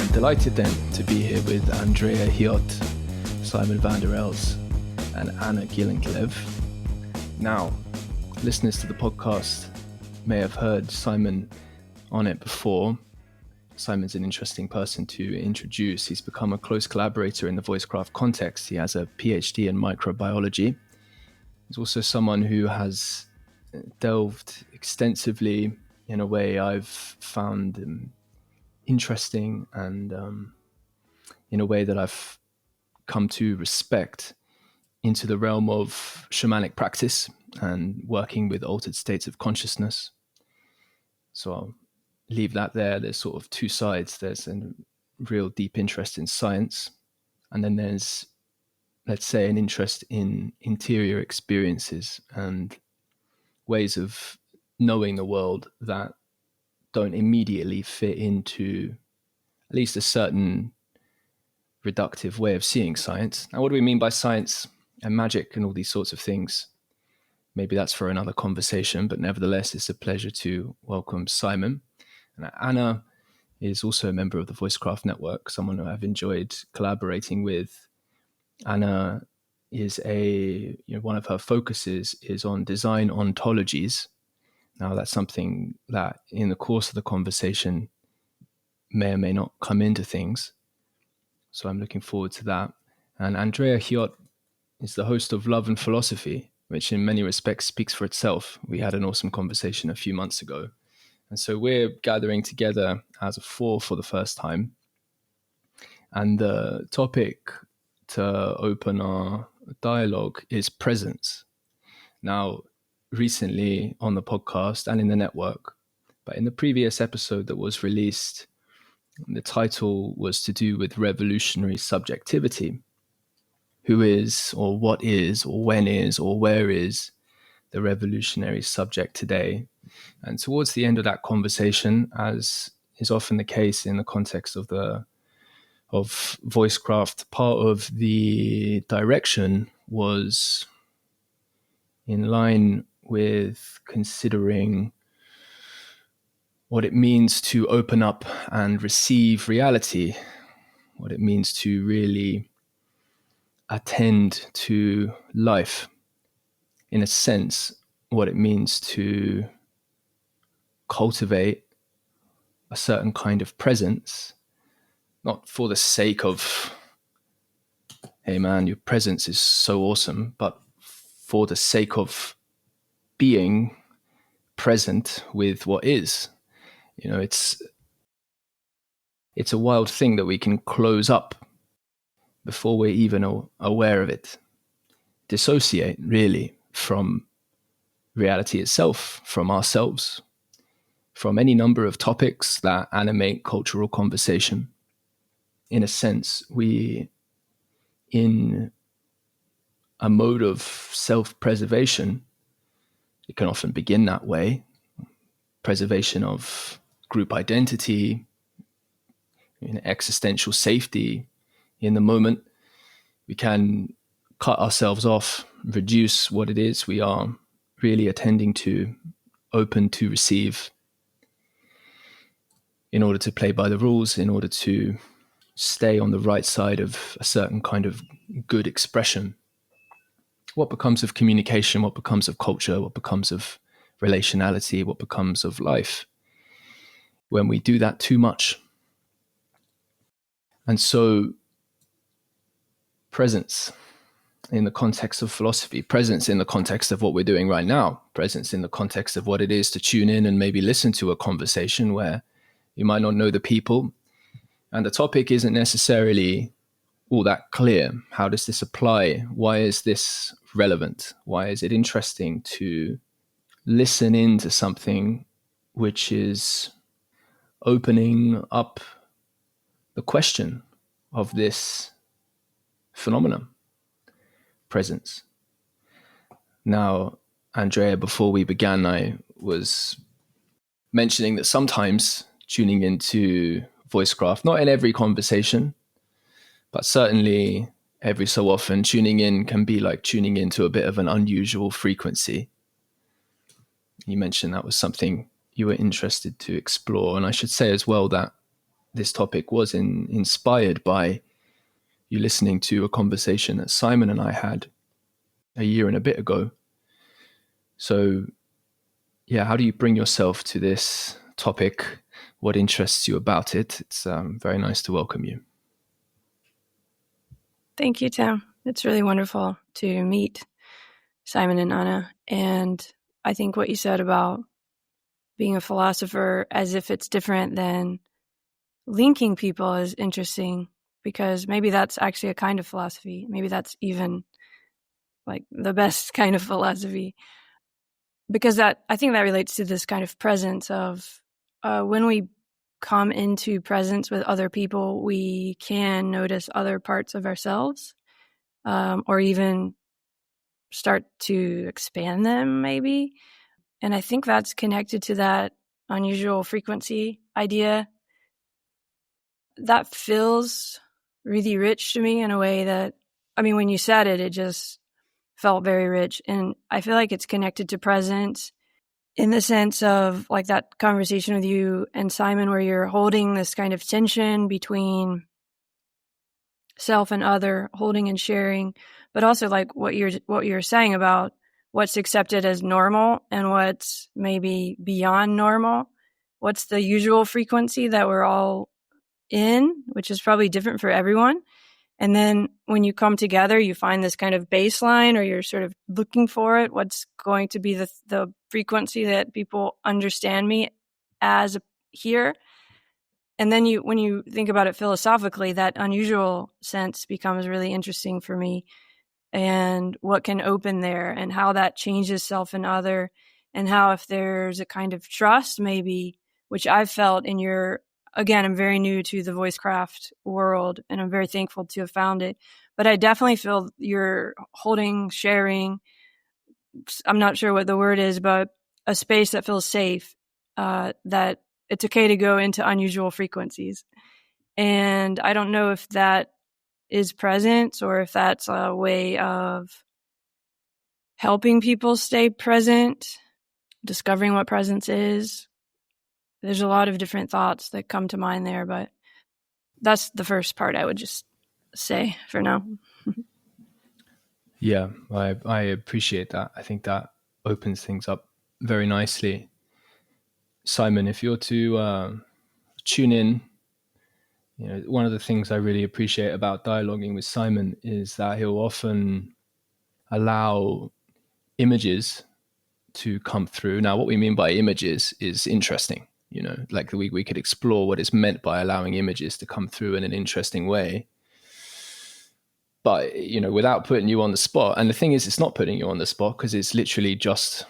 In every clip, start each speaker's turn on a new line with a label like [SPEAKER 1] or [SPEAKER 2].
[SPEAKER 1] I'm delighted then to be here with Andrea Hiott, Simon van der Els, and Anna Gyllenklev. Now, listeners to the podcast may have heard Simon on it before. Simon's an interesting person to introduce. He's become a close collaborator in the voicecraft context. He has a PhD in microbiology. He's also someone who has delved extensively in a way I've found interesting and in a way that I've come to respect into the realm of shamanic practice and working with altered states of consciousness. So I'll leave that there. There's sort of two sides. There's a real deep interest in science, and then there's, let's say, an interest in interior experiences and ways of knowing the world that don't immediately fit into at least a certain reductive way of seeing science. Now, what do we mean by science and magic and all these sorts of things? Maybe that's for another conversation, but nevertheless, it's a pleasure to welcome Simon. And Anna is also a member of the Voicecraft Network, someone who I've enjoyed collaborating with. Anna is one of her focuses is on design ontologies. Now, that's something that in the course of the conversation may or may not come into things. So I'm looking forward to that. And Andrea Hiott is the host of Love and Philosophy, which in many respects speaks for itself. We had an awesome conversation a few months ago. And so we're gathering together as a four for the first time. And the topic to open our dialogue is presence. Now, recently on the podcast and in the network, but in the previous episode that was released, the title was to do with revolutionary subjectivity. Who is, or what is, or when is, or where is the revolutionary subject today? And towards the end of that conversation, as is often the case in the context of voicecraft, part of the direction was in line with considering what it means to open up and receive reality, what it means to really attend to life, in a sense, what it means to cultivate a certain kind of presence, not for the sake of, hey man, your presence is so awesome, but for the sake of being present with what is. You know, it's a wild thing that we can close up before we're even aware of it. Dissociate, really, from reality itself, from ourselves, from any number of topics that animate cultural conversation. In a sense, we, in a mode of self-preservation, it can often begin that way, preservation of group identity, existential safety. In the moment, we can cut ourselves off, reduce what it is we are really attending to, open to receive, in order to play by the rules, in order to stay on the right side of a certain kind of good expression. What becomes of communication? What becomes of culture? What becomes of relationality? What becomes of life when we do that too much? And so presence in the context of philosophy, presence in the context of what we're doing right now, presence in the context of what it is to tune in and maybe listen to a conversation where you might not know the people and the topic isn't necessarily all that clear. How does this apply? Why is this relevant? Why is it interesting to listen into something which is opening up the question of this phenomenon, presence? Now, Andrea, before we began, I was mentioning that sometimes tuning into voicecraft, not in every conversation, but certainly every so often, tuning in can be like tuning into a bit of an unusual frequency. You mentioned that was something you were interested to explore. And I should say as well that this topic was inspired by you listening to a conversation that Simon and I had a year and a bit ago. So, yeah, how do you bring yourself to this topic? What interests you about it? It's very nice to welcome you.
[SPEAKER 2] Thank you, Tim. It's really wonderful to meet Simon and Anna. And I think what you said about being a philosopher as if it's different than linking people is interesting, because maybe that's actually a kind of philosophy. Maybe that's even like the best kind of philosophy, because I think that relates to this kind of presence of when we come into presence with other people, we can notice other parts of ourselves, or even start to expand them maybe. And I think that's connected to that unusual frequency idea. That feels really rich to me in a way that, I mean, when you said it, it just felt very rich. And I feel like it's connected to presence in the sense of like that conversation with you and Simon, where you're holding this kind of tension between self and other, holding and sharing, but also like what you're saying about what's accepted as normal and what's maybe beyond normal. What's the usual frequency that we're all in, which is probably different for everyone. And then when you come together, you find this kind of baseline, or you're sort of looking for it. What's going to be the frequency that people understand me as here? And then when you think about it philosophically, that unusual sense becomes really interesting for me, and what can open there, and how that changes self and other, and how if there's a kind of trust maybe, which I've felt in your, again, I'm very new to the voicecraft world, and I'm very thankful to have found it. But I definitely feel you're holding, sharing, I'm not sure what the word is, but a space that feels safe, that it's okay to go into unusual frequencies. And I don't know if that is presence, or if that's a way of helping people stay present, discovering what presence is. There's a lot of different thoughts that come to mind there, but that's the first part I would just say for now.
[SPEAKER 1] Yeah, I appreciate that. I think that opens things up very nicely. Simon, if you're to tune in, you know, one of the things I really appreciate about dialoguing with Simon is that he'll often allow images to come through. Now, what we mean by images is interesting. You know, like we could explore what is meant by allowing images to come through in an interesting way. But, you know, without putting you on the spot. And the thing is, it's not putting you on the spot, because it's literally just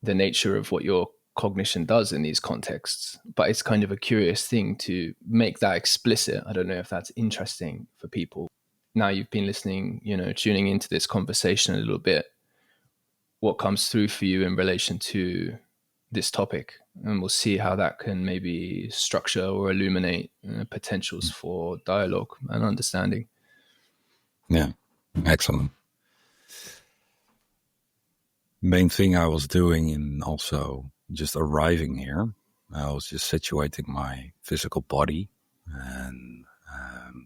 [SPEAKER 1] the nature of what your cognition does in these contexts. But it's kind of a curious thing to make that explicit. I don't know if that's interesting for people. Now you've been listening, you know, tuning into this conversation a little bit. What comes through for you in relation to this topic? And we'll see how that can maybe structure or illuminate potentials for dialogue and understanding.
[SPEAKER 3] Yeah, excellent. Main thing I was doing in also just arriving here, I was just situating my physical body and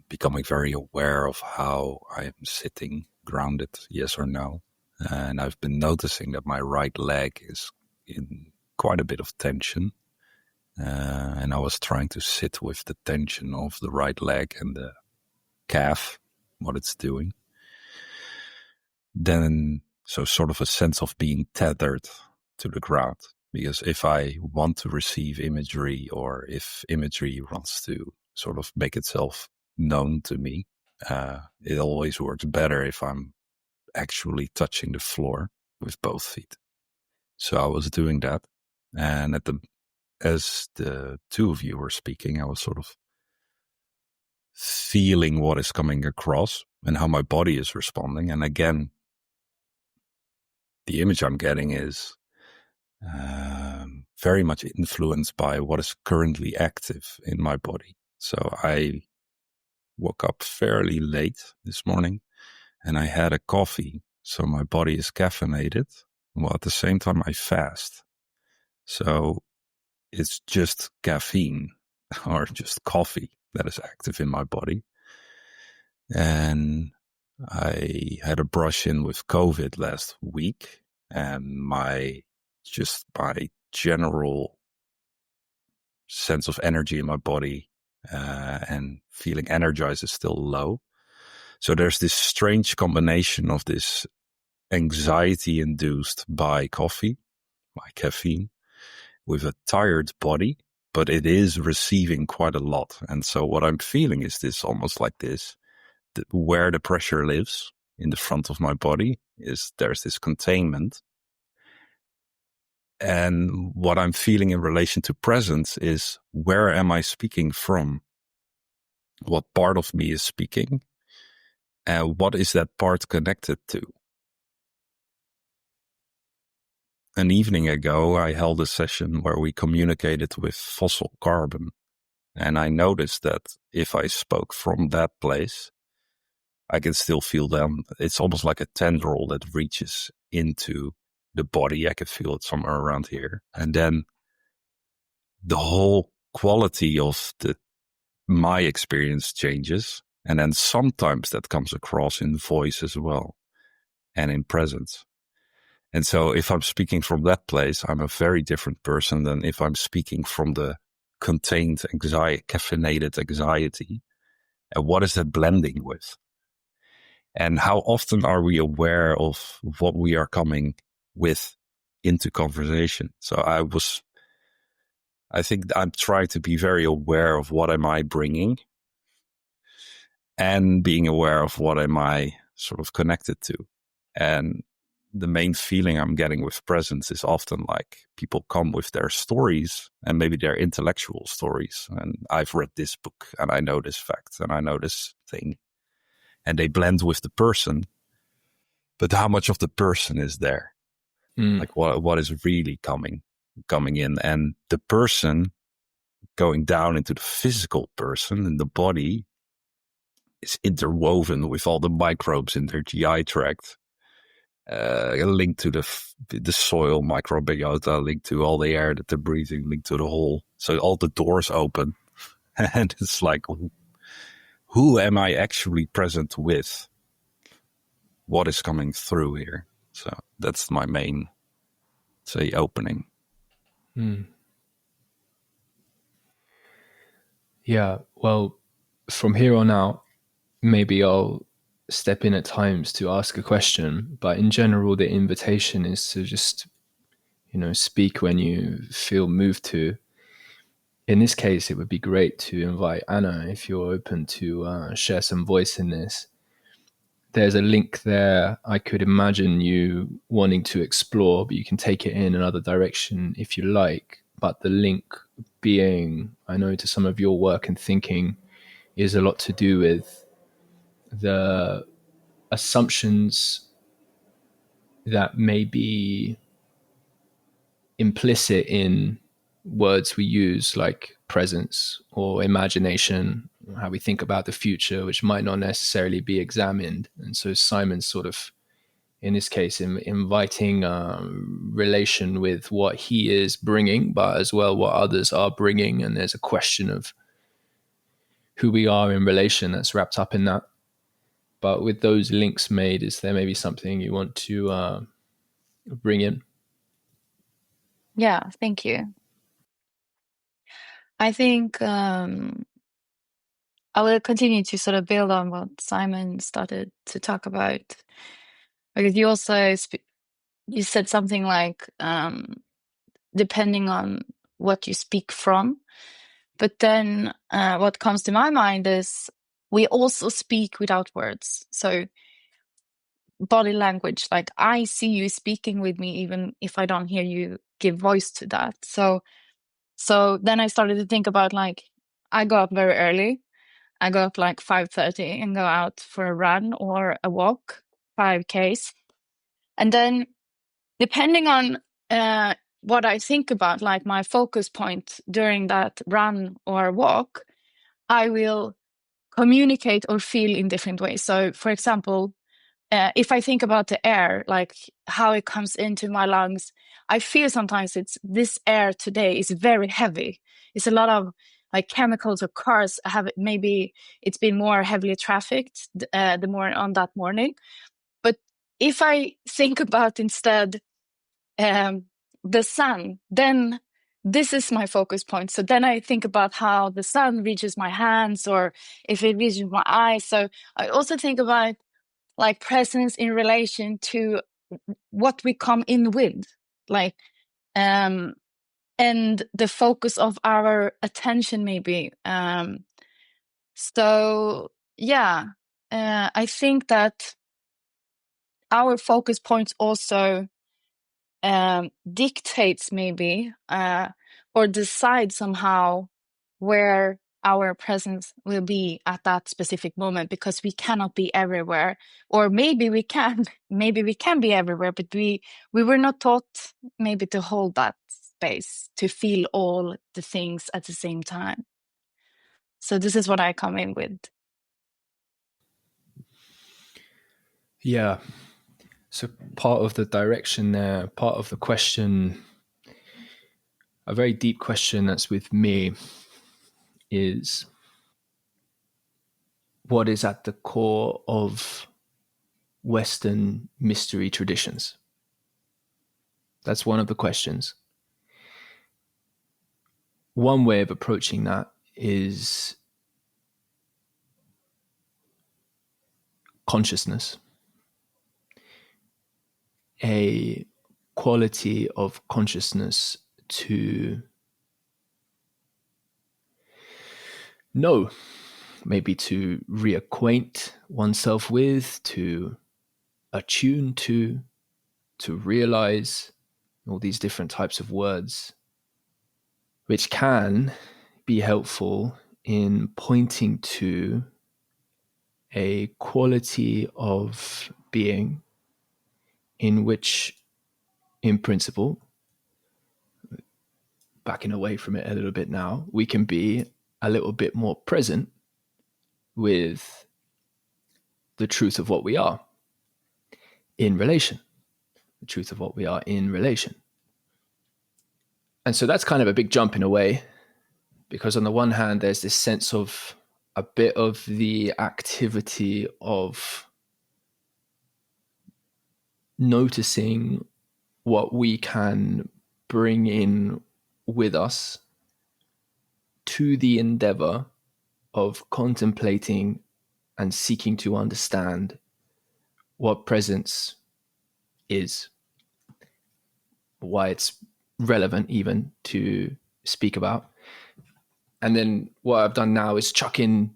[SPEAKER 3] becoming very aware of how I am sitting, grounded, yes or no. And I've been noticing that my right leg is in quite a bit of tension. And I was trying to sit with the tension of the right leg and the calf, what it's doing. Then, so sort of a sense of being tethered to the ground. Because if I want to receive imagery, or if imagery wants to sort of make itself known to me, it always works better if I'm actually touching the floor with both feet. So I was doing that. And as the two of you were speaking, I was sort of feeling what is coming across and how my body is responding. And again, the image I'm getting is very much influenced by what is currently active in my body. So I woke up fairly late this morning and I had a coffee. So my body is caffeinated, while at the same time I fast. So it's just caffeine or just coffee that is active in my body. And I had a brush in with COVID last week, and my general sense of energy in my body and feeling energized is still low. So there's this strange combination of this anxiety induced by coffee, by caffeine, with a tired body, but it is receiving quite a lot. And so what I'm feeling is this almost like this, where the pressure lives in the front of my body is there's this containment. And what I'm feeling in relation to presence is, where am I speaking from? What part of me is speaking? And what is that part connected to? An evening ago, I held a session where we communicated with fossil carbon. And I noticed that if I spoke from that place, I can still feel them. It's almost like a tendril that reaches into the body. I can feel it somewhere around here. And then the whole quality of my experience changes. And then sometimes that comes across in voice as well and in presence. And so if I'm speaking from that place, I'm a very different person than if I'm speaking from the contained anxiety, caffeinated anxiety. And what is that blending with? And how often are we aware of what we are coming with into conversation? So I think I'm trying to be very aware of what am I bringing, and being aware of what am I sort of connected to. And the main feeling I'm getting with presence is often like people come with their stories, and maybe their intellectual stories. And I've read this book and I know this fact and I know this thing. And they blend with the person. But how much of the person is there? Like what is really coming in? And the person going down into the physical person and the body is interwoven with all the microbes in their GI tract, linked to the soil microbiota, linked to all the air that they're breathing, linked to the whole. So all the doors open, and it's like, who am I actually present with? What is coming through here? So that's my main, say, opening.
[SPEAKER 1] Yeah, well, from here on out, maybe I'll step in at times to ask a question, but in general, the invitation is to just, speak when you feel moved to. In this case, it would be great to invite Anna, if you're open to share some voice in this. There's a link there I could imagine you wanting to explore, but you can take it in another direction if you like. But the link being, I know to some of your work and thinking, is a lot to do with the assumptions that may be implicit in words we use, like presence or imagination, how we think about the future, which might not necessarily be examined. And so Simon's sort of, in this case, inviting relation with what he is bringing, but as well what others are bringing. And there's a question of who we are in relation that's wrapped up in that. But with those links made, is there maybe something you want to bring in?
[SPEAKER 4] Yeah, thank you. I think I will continue to sort of build on what Simon started to talk about, because you also you said something like depending on what you speak from. But then what comes to my mind is we also speak without words. So body language, like I see you speaking with me even if I don't hear you give voice to that. So then I started to think about, like, I go up very early. I go up like 5:30 and go out for a run or a walk, 5Ks. And then depending on what I think about, like my focus point during that run or walk, I will communicate or feel in different ways. So for example, if I think about the air, like how it comes into my lungs, I feel sometimes this air today is very heavy. It's a lot of like chemicals or cars have, maybe it's been more heavily trafficked on that morning. But if I think about instead the sun, then this is my focus point. So then I think about how the sun reaches my hands, or if it reaches my eyes. So I also think about like presence in relation to what we come in with, like, and the focus of our attention, maybe. So yeah, I think that our focus points also dictates maybe or decide somehow where our presence will be at that specific moment, because we cannot be everywhere. Or maybe we can be everywhere, but we were not taught maybe to hold that space, to feel all the things at the same time. So this is what I come in with.
[SPEAKER 1] Yeah. So part of the direction there, part of the question, a very deep question that's with me, is what is at the core of Western mystery traditions? That's one of the questions. One way of approaching that is consciousness, a quality of consciousness to know, maybe to reacquaint oneself with, to attune to realize, all these different types of words, which can be helpful in pointing to a quality of being in which, in principle, backing away from it a little bit now, we can be a little bit more present with the truth of what we are in relation, the truth of what we are in relation. And so that's kind of a big jump in a way, because on the one hand, there's this sense of a bit of the activity of noticing what we can bring in with us to the endeavor of contemplating and seeking to understand what presence is, why it's relevant even to speak about. And then what I've done now is chuck in,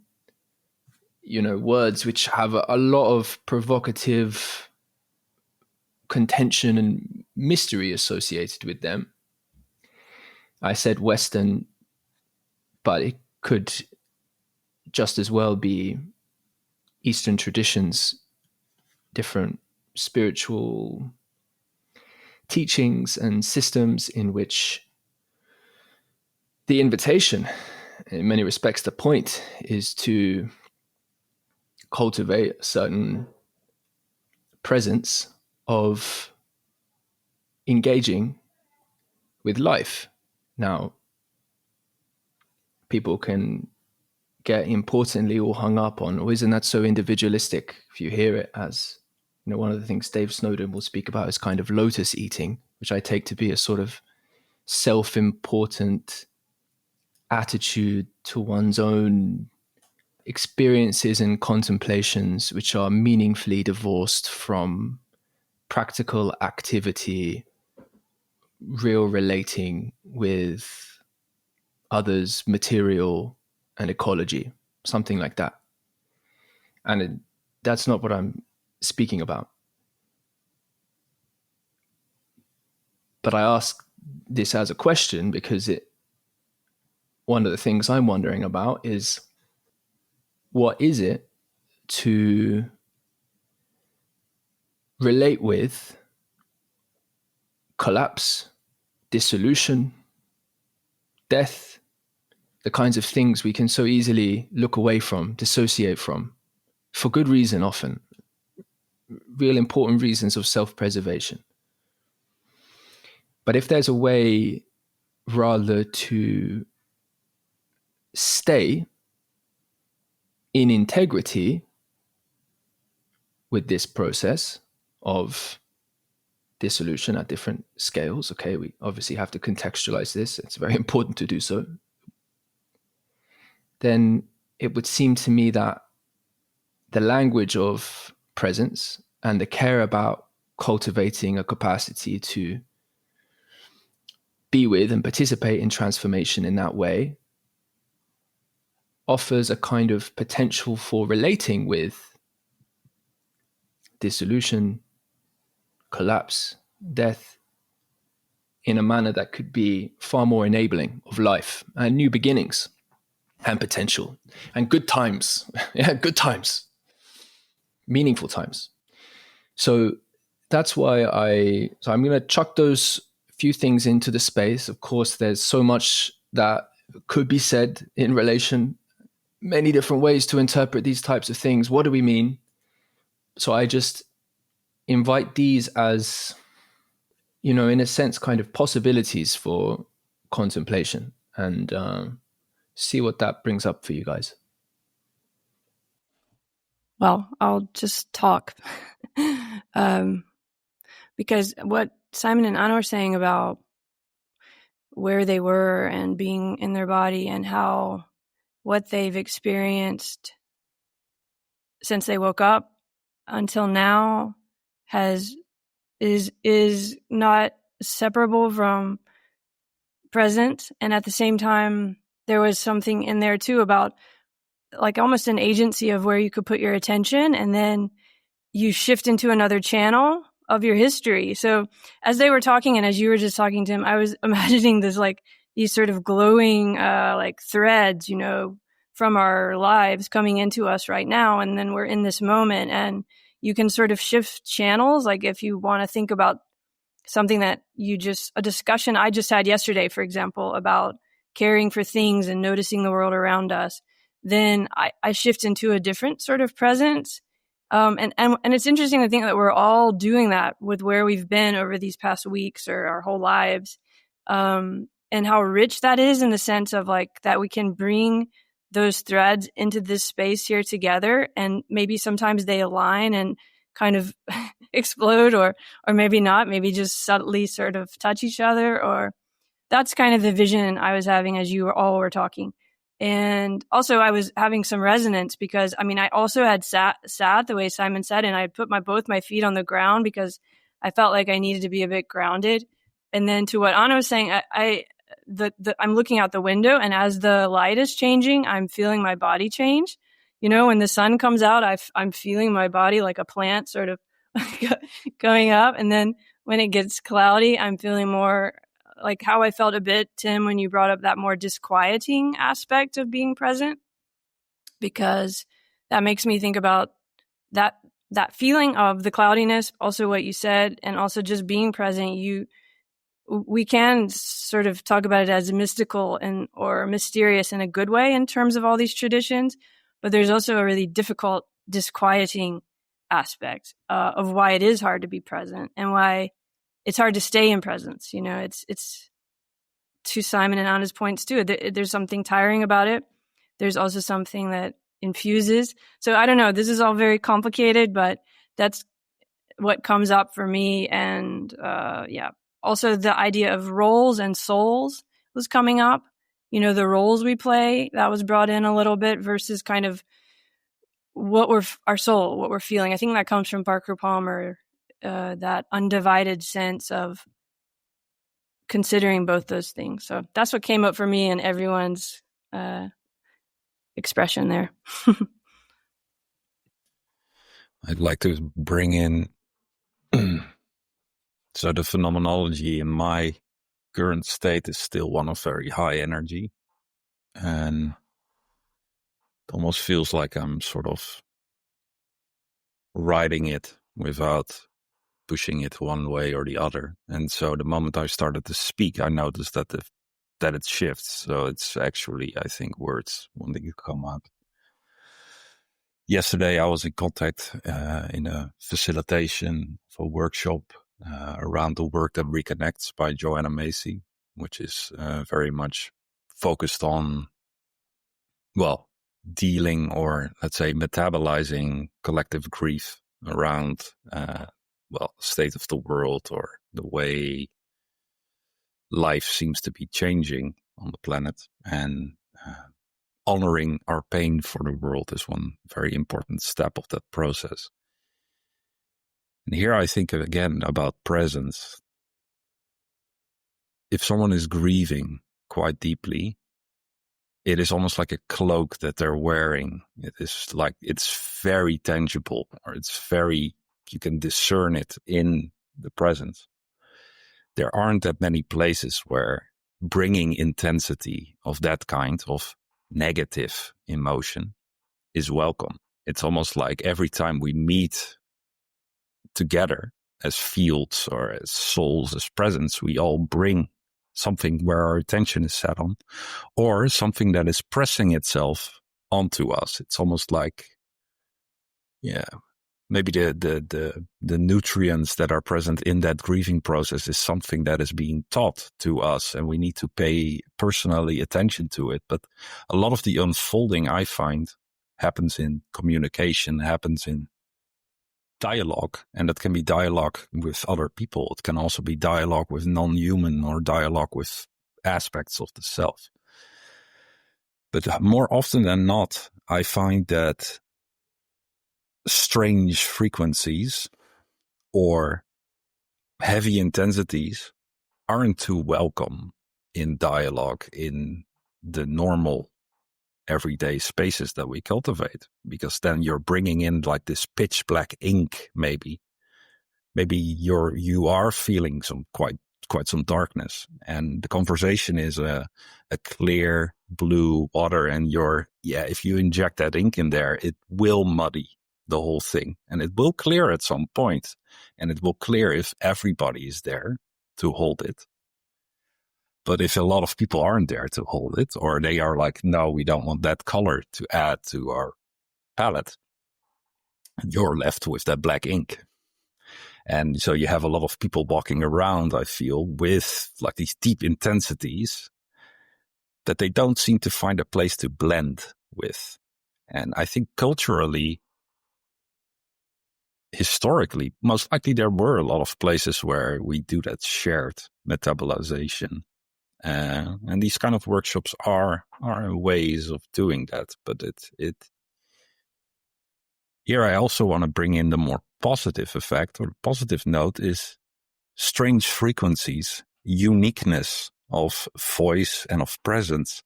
[SPEAKER 1] words which have a lot of provocative contention and mystery associated with them. I said Western, but it could just as well be Eastern traditions, different spiritual teachings and systems in which the invitation, in many respects, the point is to cultivate a certain presence of engaging with life. Now, people can get importantly all hung up on, oh, isn't that so individualistic? If you hear it as, one of the things Dave Snowden will speak about is kind of lotus eating, which I take to be a sort of self-important attitude to one's own experiences and contemplations, which are meaningfully divorced from practical activity, real relating with others, material and ecology, something like that. And that's not what I'm speaking about. But I ask this as a question because one of the things I'm wondering about is, what is it to relate with collapse, dissolution, death, the kinds of things we can so easily look away from, dissociate from, for good reason often, real important reasons of self-preservation. But if there's a way rather to stay in integrity with this process of dissolution at different scales. Okay, we obviously have to contextualize this. It's very important to do so. Then it would seem to me that the language of presence and the care about cultivating a capacity to be with and participate in transformation in that way offers a kind of potential for relating with dissolution, collapse, death in a manner that could be far more enabling of life and new beginnings and potential and good times. Yeah, good times, meaningful times. So that's why I'm going to chuck those few things into the space. Of course, there's so much that could be said in relation, many different ways to interpret these types of things. What do we mean? So I just invite these as, in a sense, kind of possibilities for contemplation, and see what that brings up for you guys.
[SPEAKER 2] Well, I'll just talk. Because what Simon and Anna were saying about where they were and being in their body and how what they've experienced since they woke up until now is not separable from present. And at the same time, there was something in there too about like almost an agency of where you could put your attention, and then you shift into another channel of your history. So as they were talking and as you were just talking to him, I was imagining this like these sort of glowing like threads, from our lives coming into us right now. And then we're in this moment, and you can sort of shift channels. Like if you want to think about something that a discussion I just had yesterday, for example, about caring for things and noticing the world around us, then I shift into a different sort of presence. And it's interesting to think that we're all doing that with where we've been over these past weeks or our whole lives. And how rich that is in the sense of like that we can bring those threads into this space here together, and maybe sometimes they align and kind of explode or maybe not, maybe just subtly sort of touch each other. Or that's kind of the vision I was having as you all were talking. And also I was having some resonance because I also had sat the way Simon said, and I had put both my feet on the ground because I felt like I needed to be a bit grounded. And then to what Anna was saying, I'm looking out the window, and as the light is changing, I'm feeling my body change. When the sun comes out, I'm feeling my body like a plant sort of going up. And then when it gets cloudy, I'm feeling more like how I felt a bit, Tim, when you brought up that more disquieting aspect of being present, because that makes me think about that feeling of the cloudiness, also what you said, and also just being present. We can sort of talk about it as mystical or mysterious in a good way in terms of all these traditions, but there's also a really difficult, disquieting aspect of why it is hard to be present and why it's hard to stay in presence. It's to Simon and Anna's points too. There's something tiring about it. There's also something that infuses. So I don't know. This is all very complicated, but that's what comes up for me. And also the idea of roles and souls was coming up. The roles we play, that was brought in a little bit versus kind of what we're feeling. I think that comes from Parker Palmer, that undivided sense of considering both those things. So that's what came up for me and everyone's expression there.
[SPEAKER 3] I'd like to bring in so the phenomenology in my current state is still one of very high energy, and it almost feels like I'm sort of riding it without pushing it one way or the other. And so the moment I started to speak, I noticed that it shifts. So it's actually, I think, words wanting to come out. Yesterday, I was in contact in a facilitation of a workshop around the work that reconnects by Joanna Macy, which is very much focused on dealing, or let's say metabolizing collective grief around, state of the world, or the way life seems to be changing on the planet. And honoring our pain for the world is one very important step of that process. And here I think again about presence. If someone is grieving quite deeply, it is almost like a cloak that they're wearing. It is like, it's very tangible, or you can discern it in the presence. There aren't that many places where bringing intensity of that kind of negative emotion is welcome. It's almost like every time we meet together as fields or as souls, as presence, we all bring something where our attention is set on, or something that is pressing itself onto us. It's almost like, maybe the nutrients that are present in that grieving process is something that is being taught to us, and we need to pay personally attention to it. But a lot of the unfolding, I find, happens in communication, happens in dialogue, and that can be dialogue with other people. It can also be dialogue with non-human, or dialogue with aspects of the self. But more often than not, I find that strange frequencies or heavy intensities aren't too welcome in dialogue in the normal everyday spaces that we cultivate, because then you're bringing in like this pitch black ink. Maybe you are feeling some quite some darkness, and the conversation is a clear blue water, and if you inject that ink in there, it will muddy the whole thing, and it will clear at some point, and it will clear if everybody is there to hold it. But if a lot of people aren't there to hold it, or they are like, no, we don't want that color to add to our palette, you're left with that black ink. And so you have a lot of people walking around, I feel, with like these deep intensities that they don't seem to find a place to blend with. And I think culturally, historically, most likely there were a lot of places where we do that shared metabolization. And these kind of workshops are ways of doing that. But here I also want to bring in the more positive effect, or the positive note is strange frequencies, uniqueness of voice and of presence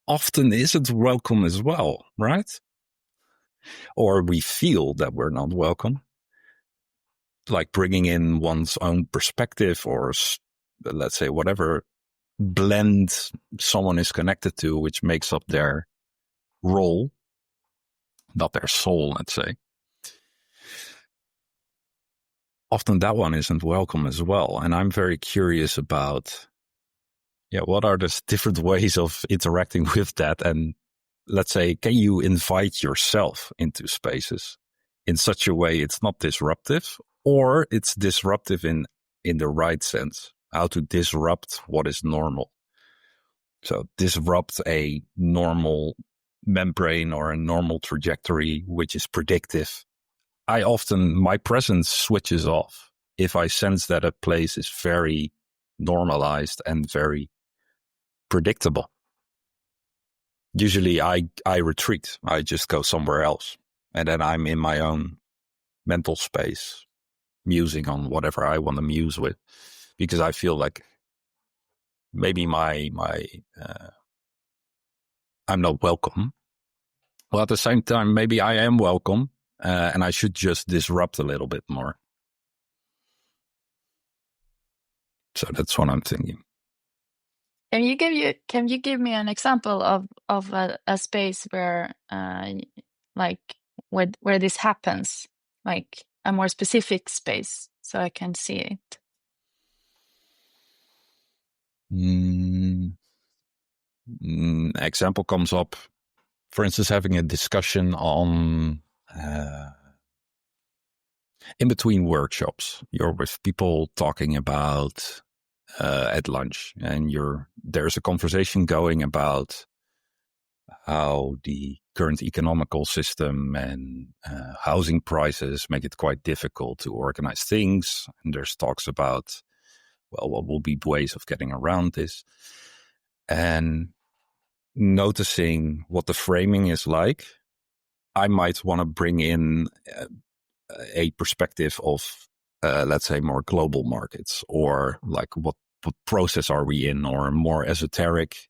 [SPEAKER 3] often isn't welcome as well, right? Or we feel that we're not welcome. Like bringing in one's own perspective, or let's say whatever blend someone is connected to, which makes up their role, not their soul, let's say. Often that one isn't welcome as well. And I'm very curious about, what are the different ways of interacting with that? And let's say, can you invite yourself into spaces in such a way it's not disruptive, or it's disruptive in the right sense? How to disrupt what is normal. So disrupt a normal membrane or a normal trajectory, which is predictive. My presence switches off if I sense that a place is very normalized and very predictable. Usually I retreat. I just go somewhere else. And then I'm in my own mental space, musing on whatever I want to muse with. Because I feel like maybe I'm not welcome. Well, at the same time, maybe I am welcome, and I should just disrupt a little bit more. So that's what I'm thinking.
[SPEAKER 4] Can you give me an example of a space where where this happens, like a more specific space, so I can see it?
[SPEAKER 3] Example comes up, for instance, having a discussion on in between workshops. You're with people talking about at lunch, and there's a conversation going about how the current economical system and housing prices make it quite difficult to organize things. And there's talks about, well, what will be ways of getting around this. And noticing what the framing is like, I might want to bring in a perspective of, let's say, more global markets, or like what process are we in, or more esoteric,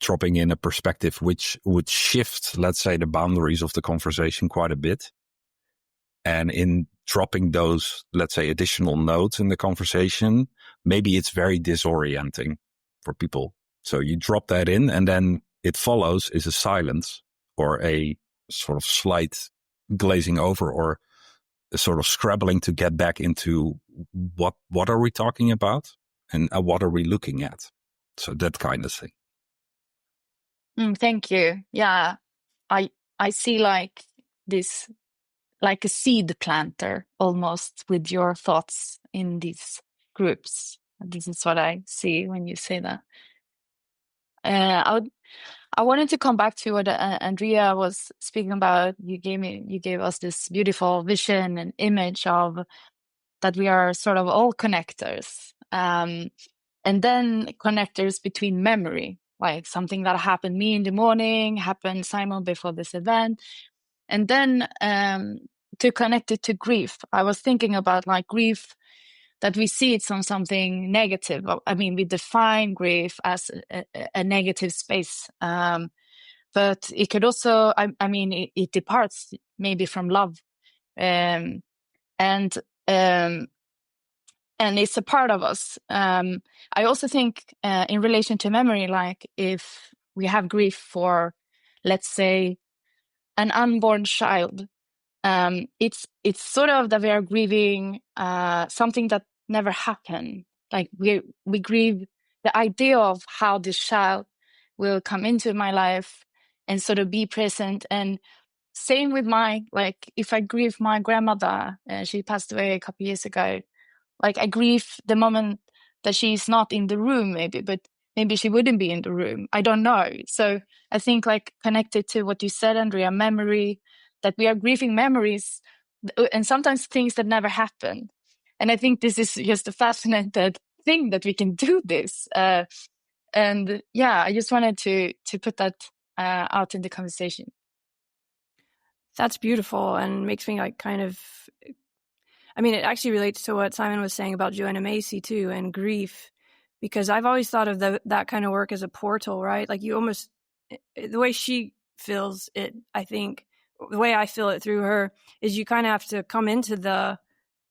[SPEAKER 3] dropping in a perspective which would shift, let's say, the boundaries of the conversation quite a bit. And in dropping those, let's say, additional nodes in the conversation, maybe it's very disorienting for people. So you drop that in, and then it follows is a silence, or a sort of slight glazing over, or a sort of scrabbling to get back into what are we talking about, and what are we looking at? So that kind of thing.
[SPEAKER 4] Thank you. Yeah, I see like this, like a seed planter almost, with your thoughts in these groups. This is what I see when you say that. I wanted to come back to what Andrea was speaking about. You gave us this beautiful vision and image of that we are sort of all connectors, and then connectors between memory, like something that happened me in the morning, happened Simon before this event, and then to connect it to grief. I was thinking about like grief, that we see it's on something negative. I mean, we define grief as a negative space. But it could also, I mean, it departs maybe from love. And it's a part of us. I also think in relation to memory, like if we have grief for, let's say, an unborn child, it's sort of that we are grieving something that never happened. Like we grieve the idea of how this child will come into my life and sort of be present. And same with like if I grieve my grandmother, she passed away a couple years ago, like I grieve the moment that she's not in the room, but maybe she wouldn't be in the room. I don't know. So I think like connected to what you said, Andrea, memory, that we are grieving memories and sometimes things that never happened. And I think this is just a fascinating thing that we can do this. And yeah, I just wanted to put that out in the conversation.
[SPEAKER 2] That's beautiful, and makes me like kind of, I mean, it actually relates to what Simon was saying about Joanna Macy too, and grief, because I've always thought of that kind of work as a portal, right? Like you almost, the way she feels it, I think, the way I feel it through her is you kind of have to come into the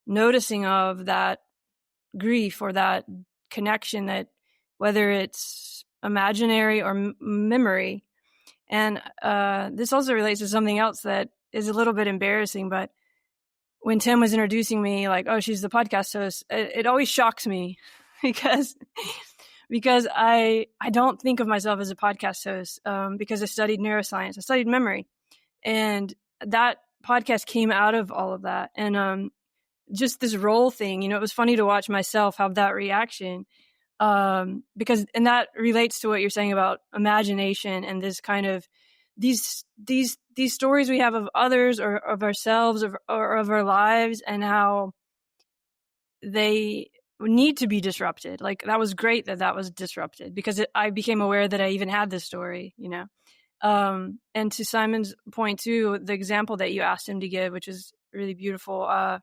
[SPEAKER 2] noticing of that grief or that connection, that whether it's imaginary or memory. And this also relates to something else that is a little bit embarrassing, but when Tim was introducing me, like, oh, she's the podcast host, it always shocks me because I don't think of myself as a podcast host because I studied neuroscience, I studied memory, and that podcast came out of all of that. And just this role thing, it was funny to watch myself have that reaction because, and that relates to what you're saying about imagination and this kind of these stories we have of others or of ourselves or of our lives, and how they need to be disrupted. Like that was great that was disrupted because I became aware that I even had this story, and to Simon's point too, the example that you asked him to give, which is really beautiful.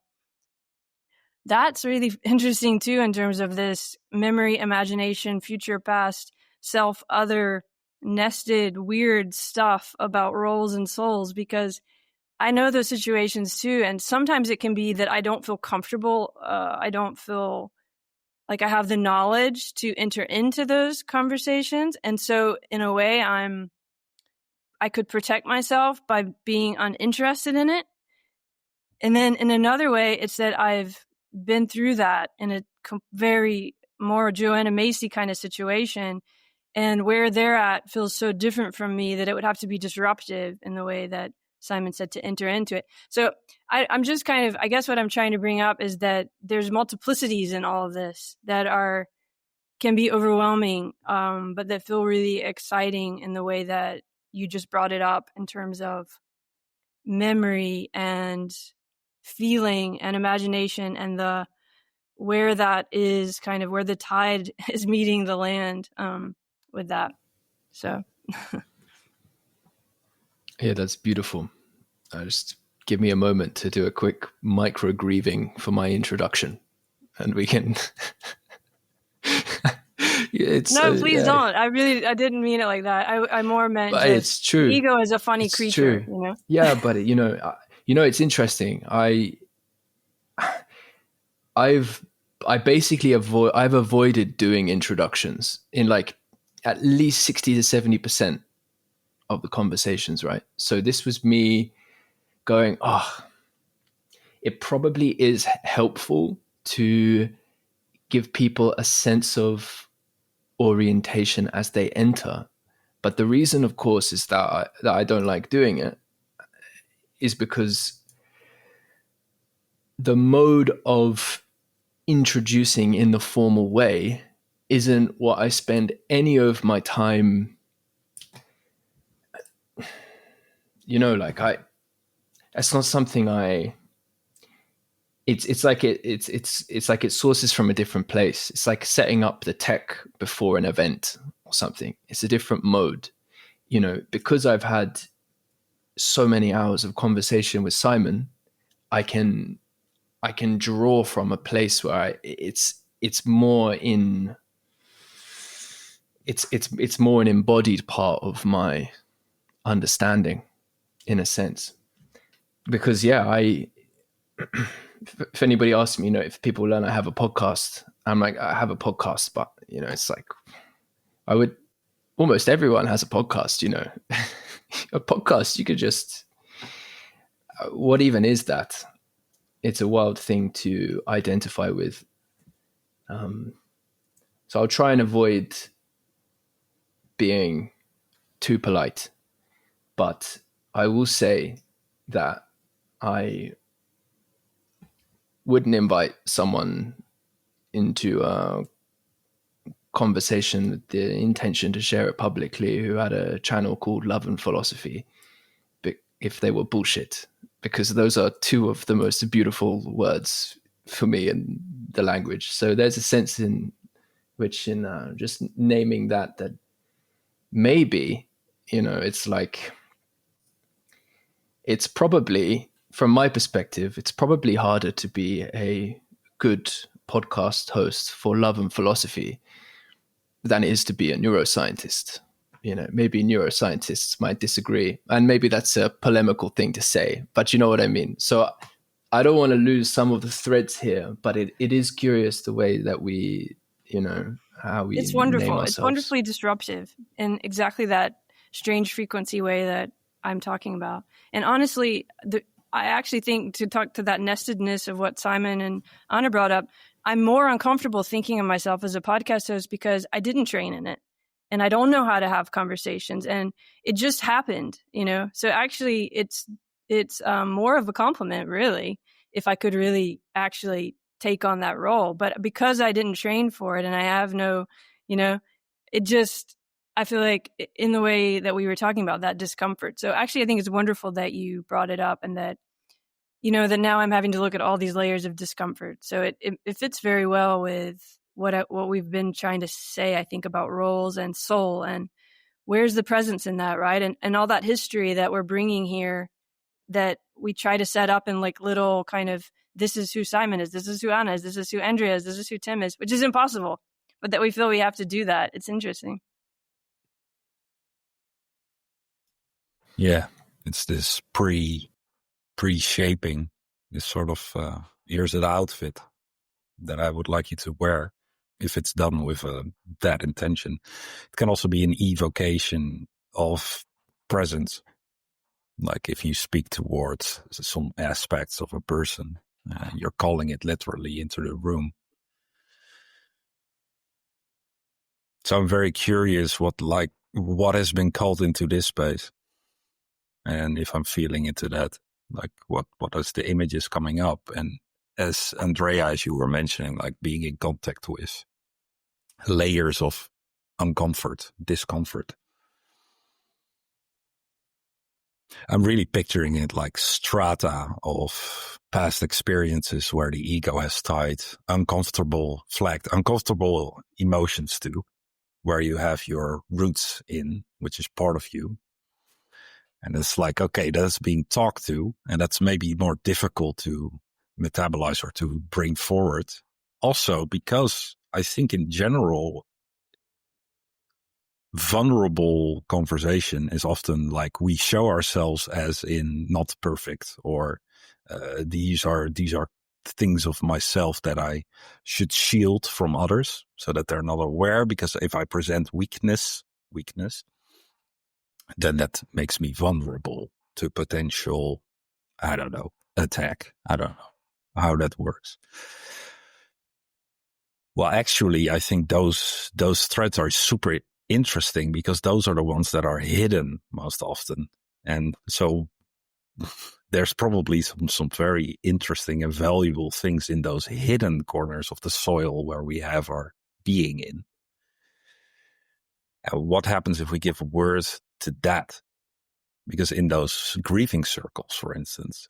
[SPEAKER 2] That's really interesting too, in terms of this memory, imagination, future, past, self, other, nested, weird stuff about roles and souls, because I know those situations too. And sometimes it can be that I don't feel comfortable. I don't feel like I have the knowledge to enter into those conversations. And so in a way, I could protect myself by being uninterested in it. And then in another way, it's that I've been through that in a very more Joanna Macy kind of situation, and where they're at feels so different from me that it would have to be disruptive in the way that Simon said to enter into it. So I'm just kind of, I guess what I'm trying to bring up is that there's multiplicities in all of this that can be overwhelming, but that feel really exciting in the way that you just brought it up in terms of memory and feeling and imagination, and where that is kind of where the tide is meeting the land with that. So
[SPEAKER 1] yeah, that's beautiful. Just give me a moment to do a quick micro grieving for my introduction, and we can.
[SPEAKER 2] Please don't. I didn't mean it like that. I more meant but just it's true. Ego is a funny it's creature, true. You know.
[SPEAKER 1] Yeah, but it's interesting. I've basically avoided doing introductions in like at least 60 to 70% of the conversations, right? So this was me going, it probably is helpful to give people a sense of orientation as they enter. But the reason, of course, is that I don't like doing it is because the mode of introducing in the formal way isn't what I spend any of my time, it's not something it's like it sources from a different place. It's like setting up the tech before an event or something. It's a different mode, because I've had so many hours of conversation with Simon, I can draw from a place where it's more an embodied part of my understanding, in a sense. Because if anybody asks me, if people learn I have a podcast, I'm like, I have a podcast, but it's like almost everyone has a podcast, a podcast, you could just, what even is that? It's a wild thing to identify with. So I'll try and avoid being too polite, but I will say that I wouldn't invite someone into a conversation with the intention to share it publicly who had a channel called Love and Philosophy if they were bullshit, because those are two of the most beautiful words for me in the language. So there's a sense in which just naming that maybe, it's like, it's probably, from my perspective, it's probably harder to be a good podcast host for Love and Philosophy than it is to be a neuroscientist. Maybe neuroscientists might disagree, and maybe that's a polemical thing to say, but you know what I mean. So I don't want to lose some of the threads here, but it is curious the way that we, how we
[SPEAKER 2] It's wonderful.
[SPEAKER 1] name ourselves.
[SPEAKER 2] It's wonderfully disruptive in exactly that strange frequency way that I'm talking about. And honestly, I actually think, to talk to that nestedness of what Simon and Anna brought up, I'm more uncomfortable thinking of myself as a podcast host because I didn't train in it. And I don't know how to have conversations, and it just happened, So actually, it's more of a compliment, really, if I could really actually take on that role. But because I didn't train for it, and I have no, it just, I feel like in the way that we were talking about that discomfort. So actually, I think it's wonderful that you brought it up, and that, that now I'm having to look at all these layers of discomfort. So it fits very well with what we've been trying to say, I think, about roles and soul, and where's the presence in that, right? And all that history that we're bringing here, that we try to set up in like little kind of, this is who Simon is, this is who Anna is, this is who Andrea is, this is who Tim is, which is impossible, but that we feel we have to do that. It's interesting.
[SPEAKER 3] Yeah, it's this pre-shaping, this sort of, here's an outfit that I would like you to wear. If it's done with that intention, it can also be an evocation of presence. Like if you speak towards some aspects of a person, you're calling it literally into the room. So I'm very curious what has been called into this space. And if I'm feeling into that, like what is the images coming up? And as Andrea, as you were mentioning, like being in contact with layers of discomfort. I'm really picturing it like strata of past experiences where the ego has tied uncomfortable emotions to, where you have your roots in, which is part of you. And it's like, okay, that's being talked to, and that's maybe more difficult to metabolize or to bring forward. Also, because I think in general, vulnerable conversation is often like we show ourselves as in not perfect, or these are things of myself that I should shield from others so that they're not aware, because if I present weakness, then that makes me vulnerable to potential, I don't know, attack. I don't know how that works. Well, actually, I think those threats are super interesting because those are the ones that are hidden most often. And so there's probably some very interesting and valuable things in those hidden corners of the soil where we have our being in. And what happens if we give words to that? Because in those grieving circles, for instance,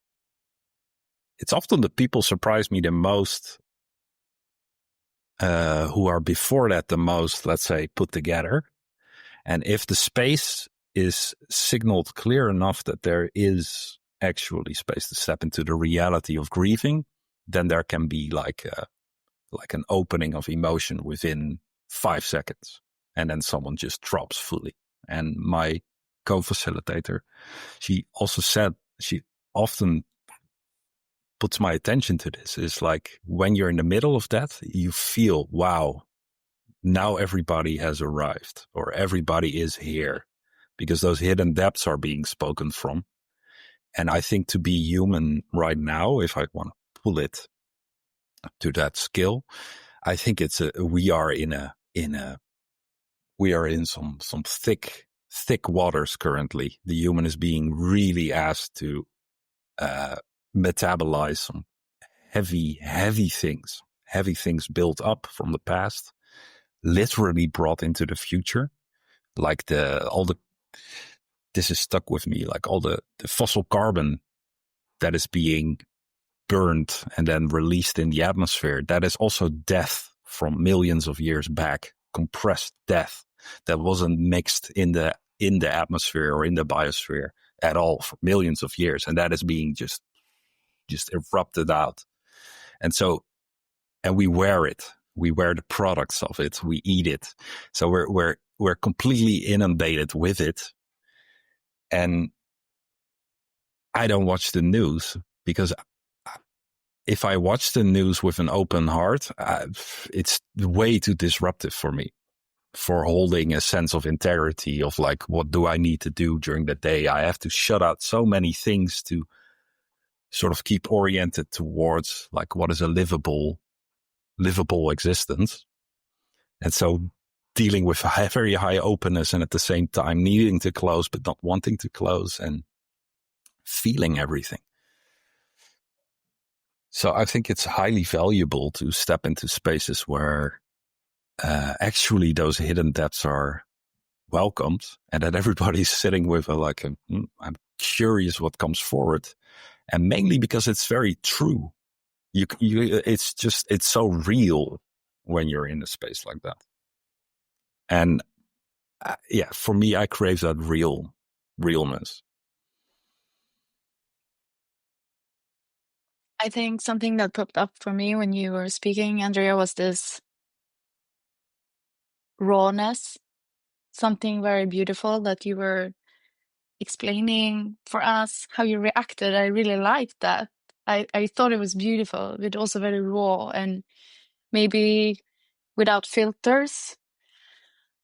[SPEAKER 3] it's often the people surprise me the most who are before that the most, let's say, put together. And if the space is signaled clear enough that there is actually space to step into the reality of grieving, then there can be like an opening of emotion within 5 seconds. And then someone just drops fully. And my co-facilitator, she also said, she often puts my attention to this, is like when you're in the middle of that, you feel, wow, now everybody has arrived, or everybody is here, because those hidden depths are being spoken from. And I think to be human right now, if I want to pull it to that skill, I think we are in some thick waters currently. The human is being really asked to metabolize some heavy things built up from the past, literally brought into the future. Like this is stuck with me, like all the fossil carbon that is being burned and then released in the atmosphere. That is also death from millions of years back, compressed death that wasn't mixed in the atmosphere or in the biosphere at all for millions of years. And that is being just erupted out. And we wear it. We wear the products of it. We eat it. So we're completely inundated with it. And I don't watch the news because if I watch the news with an open heart, it's way too disruptive for me, for holding a sense of integrity of like, what do I need to do during the day? I have to shut out so many things to sort of keep oriented towards like what is a livable existence. And so dealing with a very high openness and at the same time needing to close but not wanting to close and feeling everything. So I think it's highly valuable to step into spaces where actually those hidden depths are welcomed and that everybody's sitting with I'm curious what comes forward. And mainly because it's very true. It's so real when you're in a space like that. And for me, I crave that realness.
[SPEAKER 4] I think something that popped up for me when you were speaking, Andrea, was this rawness, something very beautiful that you were explaining for us, how you reacted. I really liked that. I thought it was beautiful, but also very raw and maybe without filters.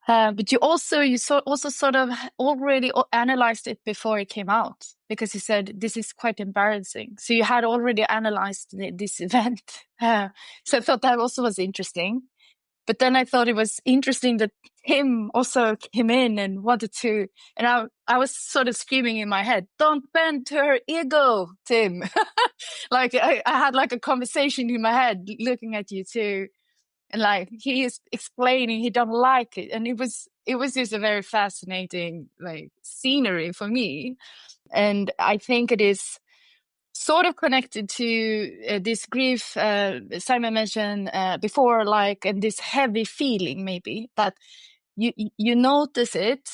[SPEAKER 4] But you also sort of already analyzed it before it came out, because you said this is quite embarrassing. So you had already analyzed this event. So I thought that also was interesting. But then I thought it was interesting that Tim also came in and wanted to, and I was sort of screaming in my head, "Don't bend to her ego, Tim." Like I had like a conversation in my head looking at you too. and like he is explaining he don't like it, and it was just a very fascinating like scenery for me. And I think it is sort of connected to this grief Simon mentioned before, like, and this heavy feeling maybe that you notice it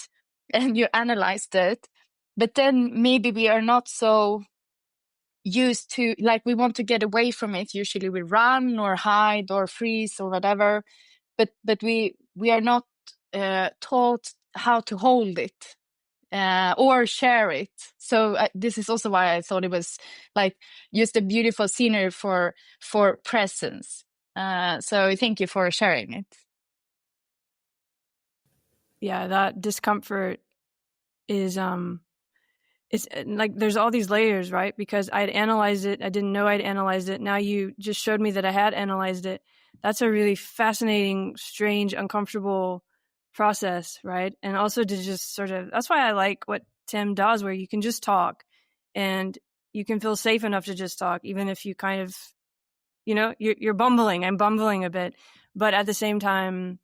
[SPEAKER 4] and you analyze it, but then maybe we are not so used to, like, we want to get away from it. Usually we run or hide or freeze or whatever, but we are not taught how to hold it or share it. So this is also why I thought it was like just a beautiful scenery for presence. So thank you for sharing it.
[SPEAKER 2] Yeah, that discomfort is it's like there's all these layers, right? Because I'd analyzed it, I didn't know I'd analyzed it. Now you just showed me that I had analyzed it. That's a really fascinating, strange, uncomfortable process, right? And also to just sort of, that's why I like what Tim does, where you can just talk and you can feel safe enough to just talk, even if you kind of, you know, you're bumbling. I'm bumbling a bit, but at the same time,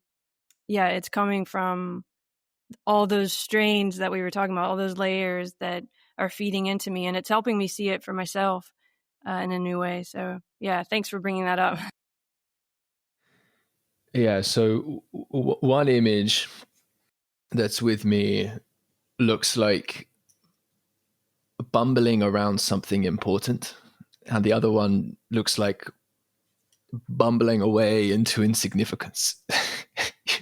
[SPEAKER 2] yeah, it's coming from all those strains that we were talking about, all those layers that are feeding into me, and it's helping me see it for myself in a new way. So yeah, thanks for bringing that up.
[SPEAKER 1] Yeah, so one image that's with me looks like bumbling around something important, and the other one looks like bumbling away into insignificance.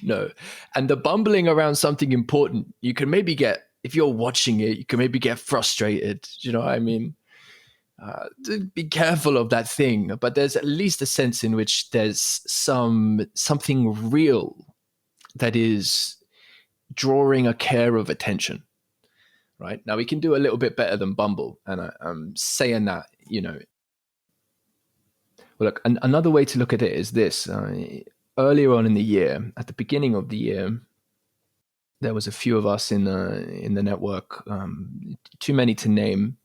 [SPEAKER 1] You know, and the bumbling around something important, you can maybe get, if you're watching it, you can maybe get frustrated. You know what I mean? Be careful of that thing, but there's at least a sense in which there's something real that is drawing a care of attention. Right now, we can do a little bit better than bumble, and I'm saying that, you know. Well, look, another way to look at it is this. Earlier on in the year, at the beginning of the year, there was a few of us in the network, too many to name,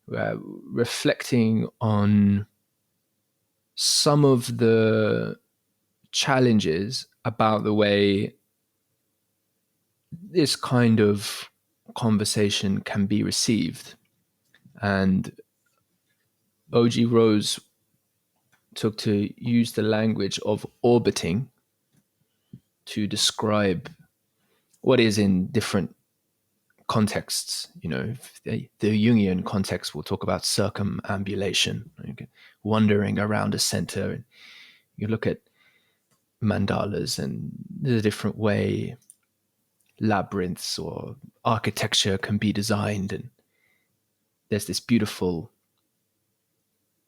[SPEAKER 1] reflecting on some of the challenges about the way this kind of conversation can be received. And OG Rose took to use the language of orbiting to describe what is in different contexts. You know, the Jungian context will talk about circumambulation, wandering around a center. And you look at mandalas and the different way labyrinths or architecture can be designed. And there's this beautiful,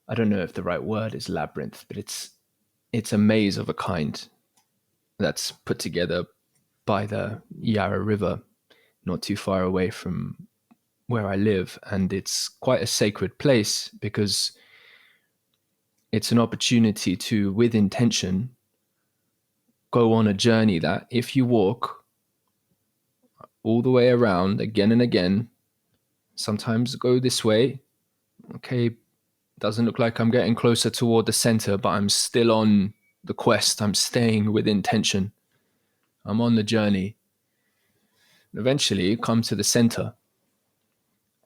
[SPEAKER 1] I don't know if the right word is labyrinth, but it's a maze of a kind that's put together by the Yarra River, not too far away from where I live. And it's quite a sacred place because it's an opportunity to, with intention, go on a journey that if you walk all the way around again and again, sometimes go this way, okay, doesn't look like I'm getting closer toward the center, but I'm still on the quest. I'm staying with intention. I'm on the journey. Eventually you come to the center.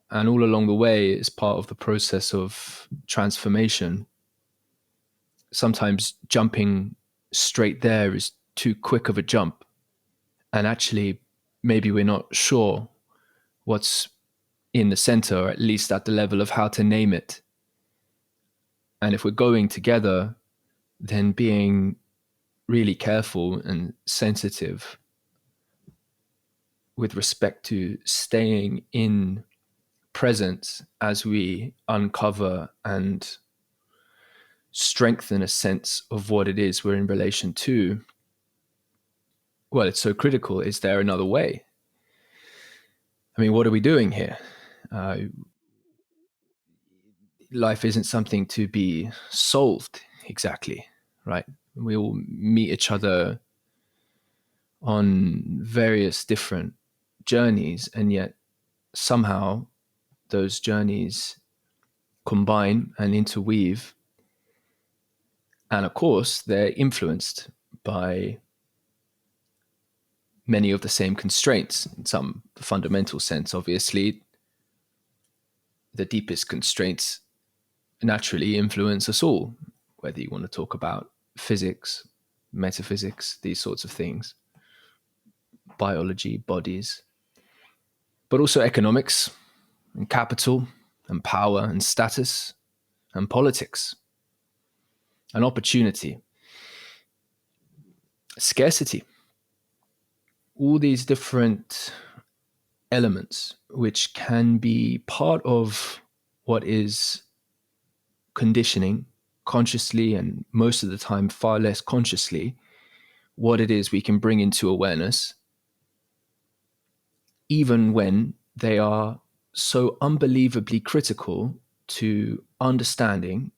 [SPEAKER 1] And all along the way is part of the process of transformation. Sometimes jumping straight there is too quick of a jump. And actually, maybe we're not sure what's in the center, or at least at the level of how to name it. And if we're going together, then being really careful and sensitive with respect to staying in presence as we uncover and strengthen a sense of what it is we're in relation to. Well, it's so critical. Is there another way? I mean, what are we doing here? Life isn't something to be solved exactly, right? We all meet each other on various different journeys, and yet somehow those journeys combine and interweave. And of course, they're influenced by many of the same constraints in some fundamental sense. Obviously, the deepest constraints naturally influence us all, whether you want to talk about physics, metaphysics, these sorts of things, biology, bodies, but also economics and capital and power and status and politics and opportunity, scarcity, all these different elements which can be part of what is conditioning consciously, and most of the time far less consciously, what it is we can bring into awareness, even when they are so unbelievably critical to understanding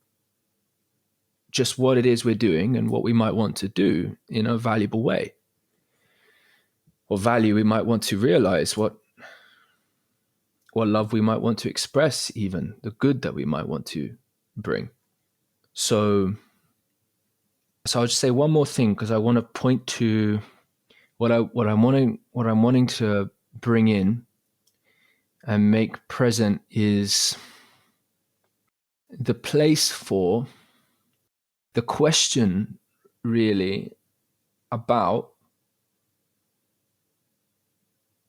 [SPEAKER 1] just what it is we're doing and what we might want to do in a valuable way. Or value we might want to realize, what love we might want to express, even the good that we might want to bring. So I'll just say one more thing, because I want to point to what I'm wanting to bring in and make present is the place for the question really about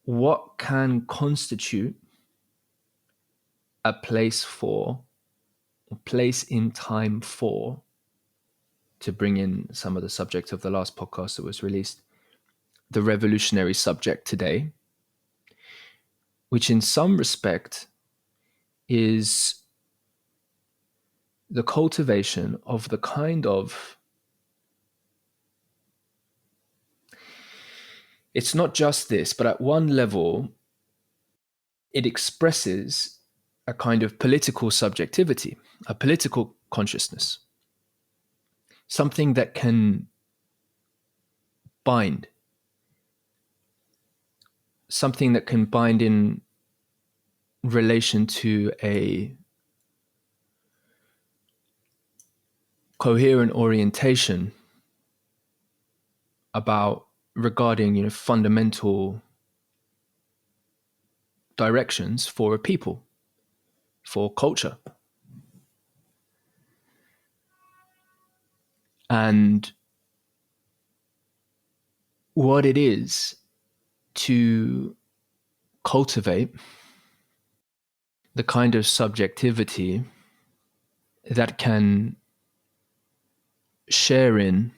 [SPEAKER 1] what can constitute a place for, a place in time for, to bring in some of the subject of the last podcast that was released, the revolutionary subject today, which in some respect is the cultivation of the kind of, it's not just this, but at one level, it expresses a kind of political subjectivity, a political consciousness, something that can bind, something that can bind in relation to a coherent orientation about regarding, fundamental directions for a people, for culture. And what it is to cultivate the kind of subjectivity that can share in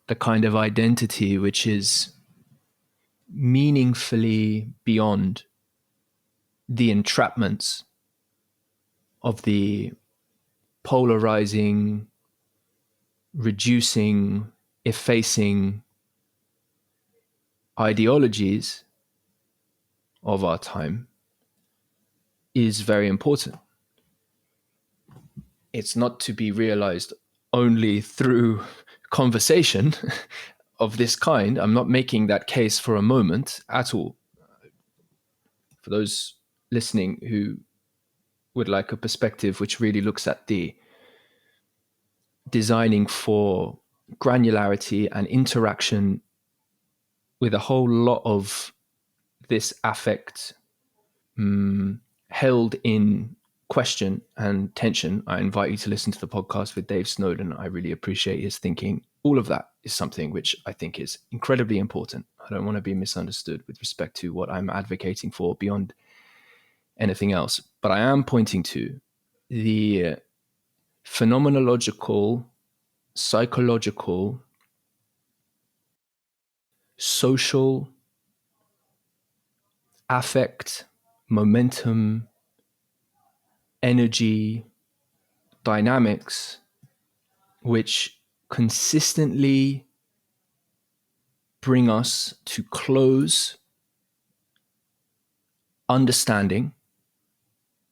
[SPEAKER 1] the kind of identity which is meaningfully beyond the entrapments of the polarizing, reducing, effacing ideologies of our time, is very important. It's not to be realized only through conversation of this kind. I'm not making that case for a moment at all. For those listening who would like a perspective which really looks at the designing for granularity and interaction with a whole lot of this affect held in question and tension, I invite you to listen to the podcast with Dave Snowden. I really appreciate his thinking. All of that is something which I think is incredibly important. I don't want to be misunderstood with respect to what I'm advocating for beyond anything else. But I am pointing to the phenomenological, psychological, social, affect, momentum, energy, dynamics, which consistently bring us to close understanding,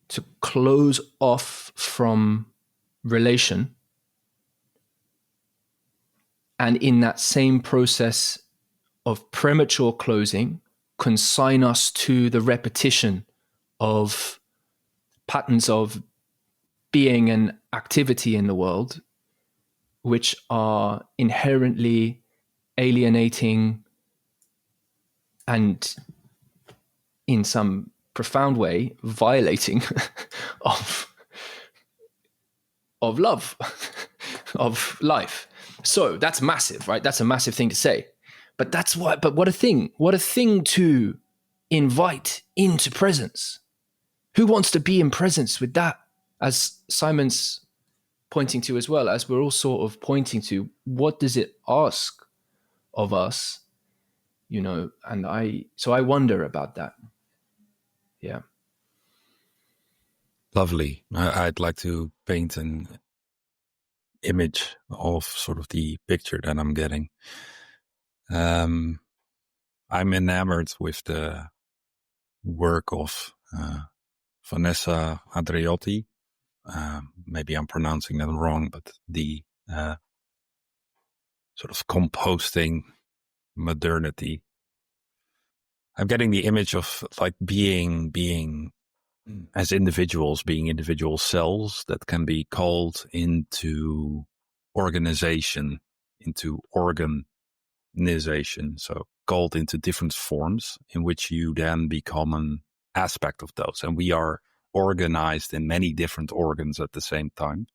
[SPEAKER 1] to close off from relation, and in that same process of premature closing, consign us to the repetition of patterns of being and activity in the world, which are inherently alienating, and in some profound way violating of love, of life. So that's massive, right? That's a massive thing to say. But what a thing to invite into presence. Who wants to be in presence with that? As Simon's pointing to as well, as we're all sort of pointing to, what does it ask of us? And I wonder about that. Yeah.
[SPEAKER 3] Lovely. I'd like to paint an image of sort of the picture that I'm getting. I'm enamored with the work of Vanessa Andreotti. Maybe I'm pronouncing that wrong, but the sort of composting modernity. I'm getting the image of like being as individuals, being individual cells that can be called into organization, into organization. So called into different forms in which you then become an aspect of those. And we are organized in many different organs at the same time.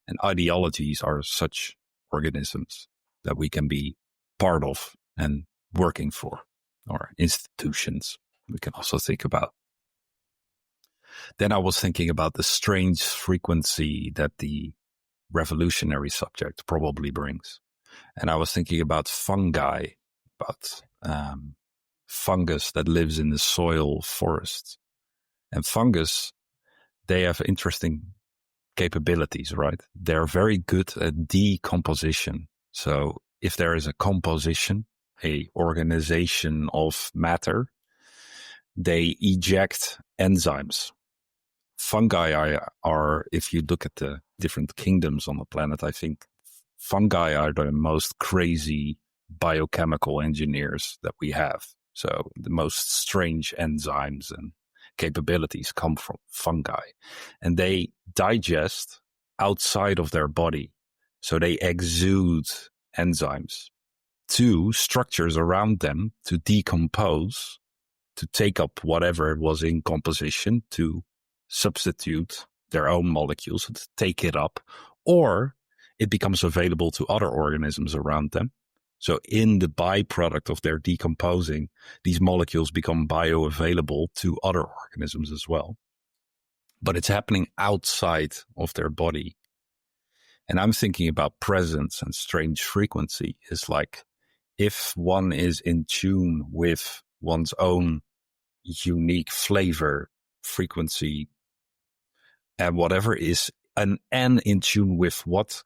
[SPEAKER 3] And ideologies are such organisms that we can be part of and working for, or institutions we can also think about. Then I was thinking about the strange frequency that the revolutionary subject probably brings. And I was thinking about fungi, about fungus that lives in the soil forests. And fungus, they have interesting capabilities, right? They're very good at decomposition. So if there is a composition, a organization of matter, they eject enzymes. Fungi are, if you look at the different kingdoms on the planet, I think fungi are the most crazy biochemical engineers that we have. So the most strange enzymes and capabilities come from fungi. And they digest outside of their body. So they exude enzymes to structures around them to decompose, to take up whatever was in composition, to substitute their own molecules, to take it up, or it becomes available to other organisms around them. So in the byproduct of their decomposing, these molecules become bioavailable to other organisms as well. But it's happening outside of their body. And I'm thinking about presence and strange frequency is like if one is in tune with one's own unique flavor, frequency, and whatever is and in tune with what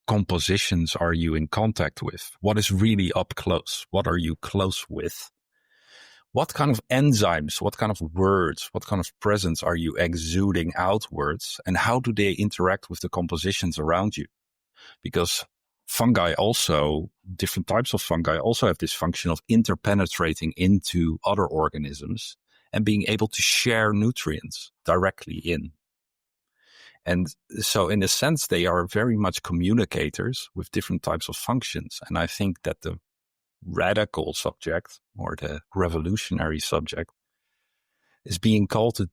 [SPEAKER 3] compositions are you in contact with? What is really up close? What are you close with? What kind of enzymes, what kind of words, what kind of presence are you exuding outwards? And how do they interact with the compositions around you? Because fungi also, different types of fungi also have this function of interpenetrating into other organisms and being able to share nutrients directly in. And so in a sense, they are very much communicators with different types of functions. And I think that the radical subject or the revolutionary subject is being called to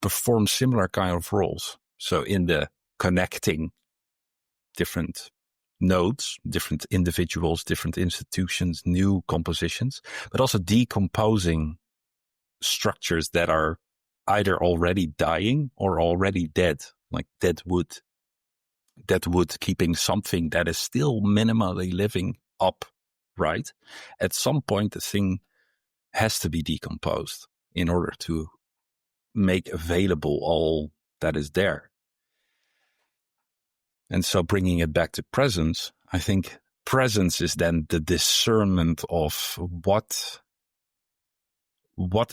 [SPEAKER 3] perform similar kind of roles. So in the connecting different nodes, different individuals, different institutions, new compositions, but also decomposing structures that are either already dying or already dead, like dead wood. Dead wood keeping something that is still minimally living up, right? At some point, the thing has to be decomposed in order to make available all that is there. And so bringing it back to presence, I think presence is then the discernment of what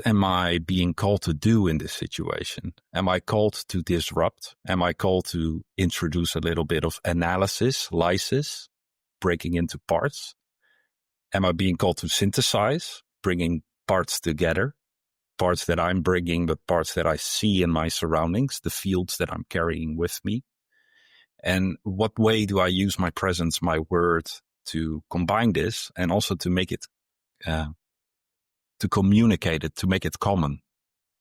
[SPEAKER 3] am I being called to do in this situation? Am I called to disrupt? Am I called to introduce a little bit of analysis, lysis, breaking into parts? Am I being called to synthesize, bringing parts together? Parts that I'm bringing, but parts that I see in my surroundings, the fields that I'm carrying with me. And what way do I use my presence, my word, to combine this and also to make it, to communicate it, to make it common,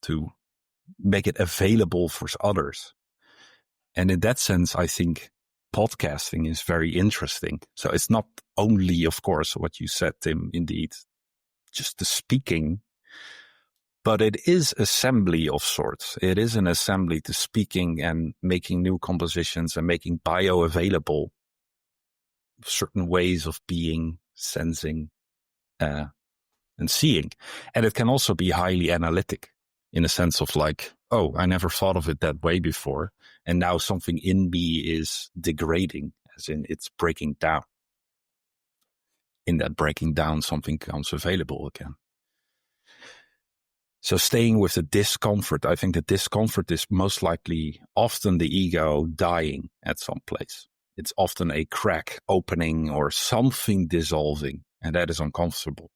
[SPEAKER 3] to make it available for others. And in that sense, I think podcasting is very interesting. So it's not only, of course, what you said, Tim, indeed, just the speaking, but it is assembly of sorts. It is an assembly to speaking and making new compositions and making bioavailable certain ways of being, sensing, and seeing. And it can also be highly analytic in a sense of like, oh, I never thought of it that way before. And now something in me is degrading, as in it's breaking down. In that breaking down, something becomes available again. So staying with the discomfort, I think the discomfort is most likely often the ego dying at some place. It's often a crack opening or something dissolving, and that is uncomfortable.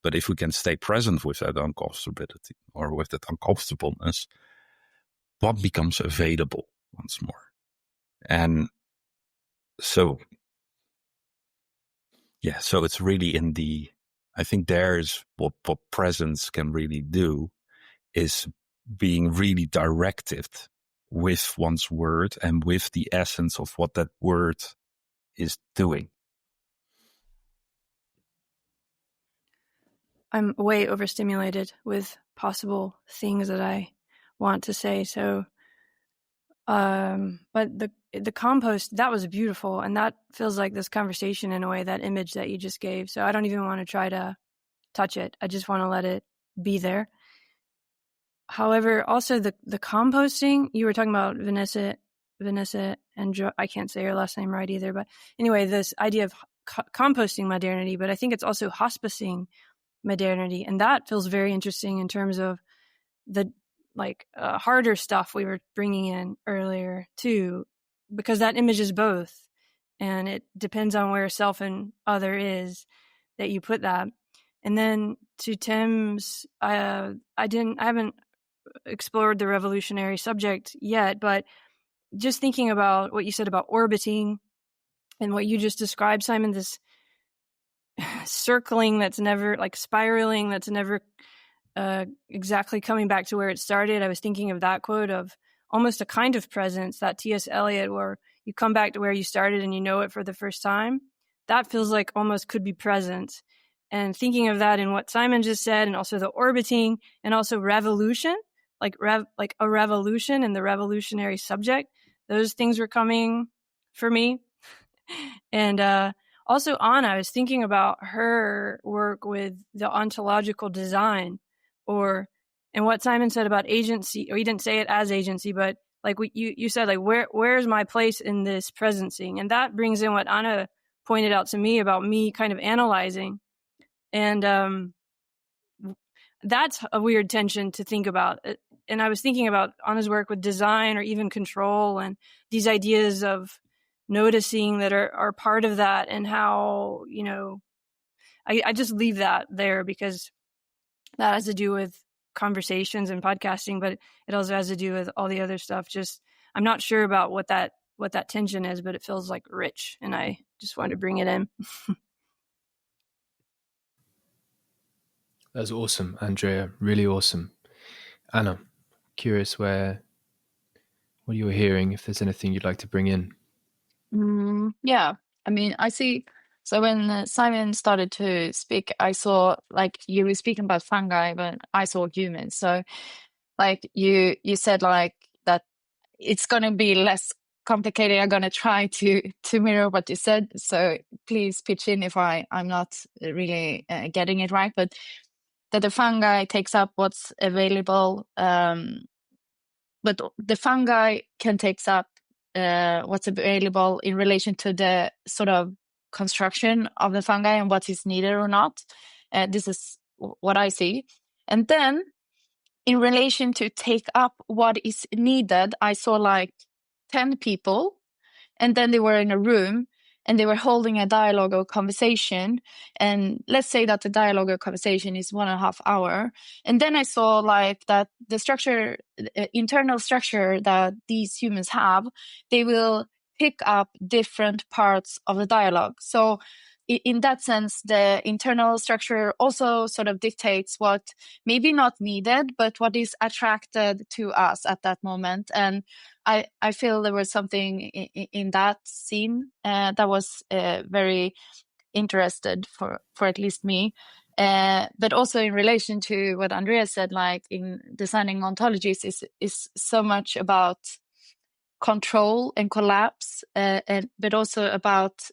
[SPEAKER 3] But if we can stay present with that uncomfortability or with that uncomfortableness, what becomes available once more? And so, yeah, so it's really in the, I think there's what presence can really do is being really directed with one's word and with the essence of what that word is doing.
[SPEAKER 2] I'm way overstimulated with possible things that I want to say. So, but the compost, that was beautiful. And that feels like this conversation in a way, that image that you just gave. So I don't even want to try to touch it. I just want to let it be there. However, also the composting, you were talking about Vanessa and I can't say her last name right either. But anyway, this idea of composting modernity, but I think it's also hospicing modernity. And that feels very interesting in terms of the harder stuff we were bringing in earlier too, because that image is both. And it depends on where self and other is that you put that. And then to Tim's, I haven't explored the revolutionary subject yet, but just thinking about what you said about orbiting and what you just described, Simon, this circling that's never, like spiraling, that's never exactly coming back to where it started. I was thinking of that quote of almost a kind of presence, that T.S. Eliot, where you come back to where you started and you know it for the first time. That feels like almost could be present. And thinking of that in what Simon just said, and also the orbiting, and also revolution, like a revolution and the revolutionary subject, those things were coming for me. And also Anna, I was thinking about her work with the ontological design, and what Simon said about agency, or he didn't say it as agency, but like you said, like where's my place in this presencing? And that brings in what Anna pointed out to me about me kind of analyzing. And that's a weird tension to think about. And I was thinking about Anna's work with design or even control, and these ideas of noticing that are part of that, and how, I just leave that there because that has to do with conversations and podcasting, but it also has to do with all the other stuff. Just, I'm not sure about what that tension is, but it feels like rich, and I just wanted to bring it in.
[SPEAKER 1] That's awesome, Andrea. Really awesome. Anna, curious what you were hearing, if there's anything you'd like to bring in.
[SPEAKER 4] Yeah, I mean, I see. So when Simon started to speak, I saw, like, you were speaking about fungi, but I saw humans. So like you said, like, that it's going to be less complicated. I'm going to try to mirror what you said. So please pitch in if I'm not really getting it right. But that the fungi takes up what's available, but the fungi can take up what's available in relation to the sort of construction of the fungi and what is needed or not. This is what I see. And then in relation to take up what is needed, I saw like 10 people, and then they were in a room and they were holding a dialogue or conversation. And let's say that the dialogue or conversation is 1.5 hours. And then I saw like that the structure, internal structure that these humans have, they will pick up different parts of the dialogue. So in that sense, the internal structure also sort of dictates what maybe not needed, but what is attracted to us at that moment. And I feel there was something in that scene that was very interested for at least me. But also in relation to what Andrea said, like in designing ontologies is so much about control and collapse, but also about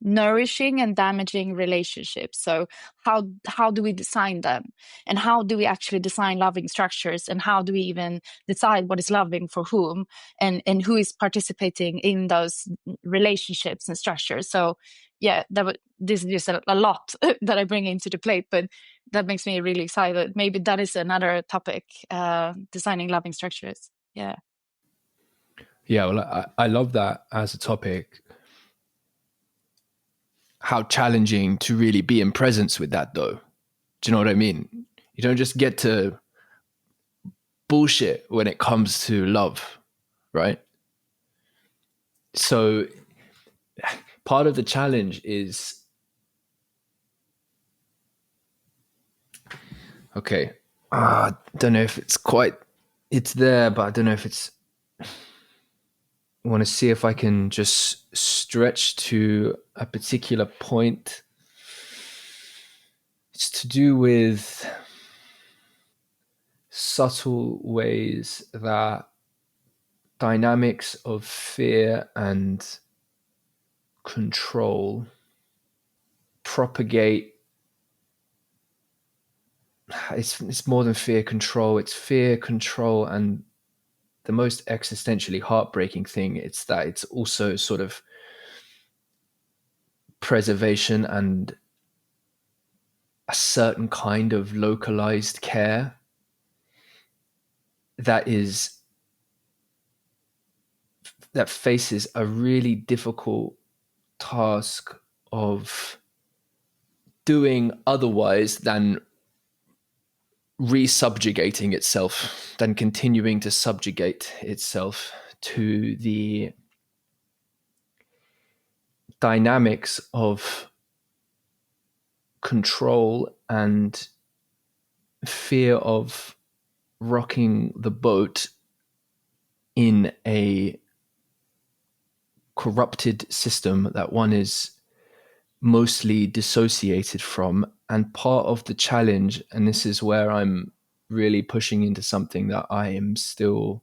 [SPEAKER 4] nourishing and damaging relationships. So how do we design them, and how do we actually design loving structures, and how do we even decide what is loving for whom, and who is participating in those relationships and structures. So yeah, this is just a lot that I bring into the plate, but that makes me really excited. Maybe that is another topic, designing loving structures. Yeah,
[SPEAKER 1] well, I love that as a topic. How challenging to really be in presence with that, though. Do you know what I mean? You don't just get to bullshit when it comes to love, right? So part of the challenge is, okay, I don't know if it's there, but I don't know if it's, I want to see if I can just stretch to a particular point. It's to do with subtle ways that dynamics of fear and control propagate. It's more than fear control. It's fear control, and the most existentially heartbreaking thing, it's that it's also sort of preservation and a certain kind of localized care that faces a really difficult task of doing otherwise than resubjugating itself, than continuing to subjugate itself to the dynamics of control and fear of rocking the boat in a corrupted system that one is mostly dissociated from. And part of the challenge, and this is where I'm really pushing into something that I am still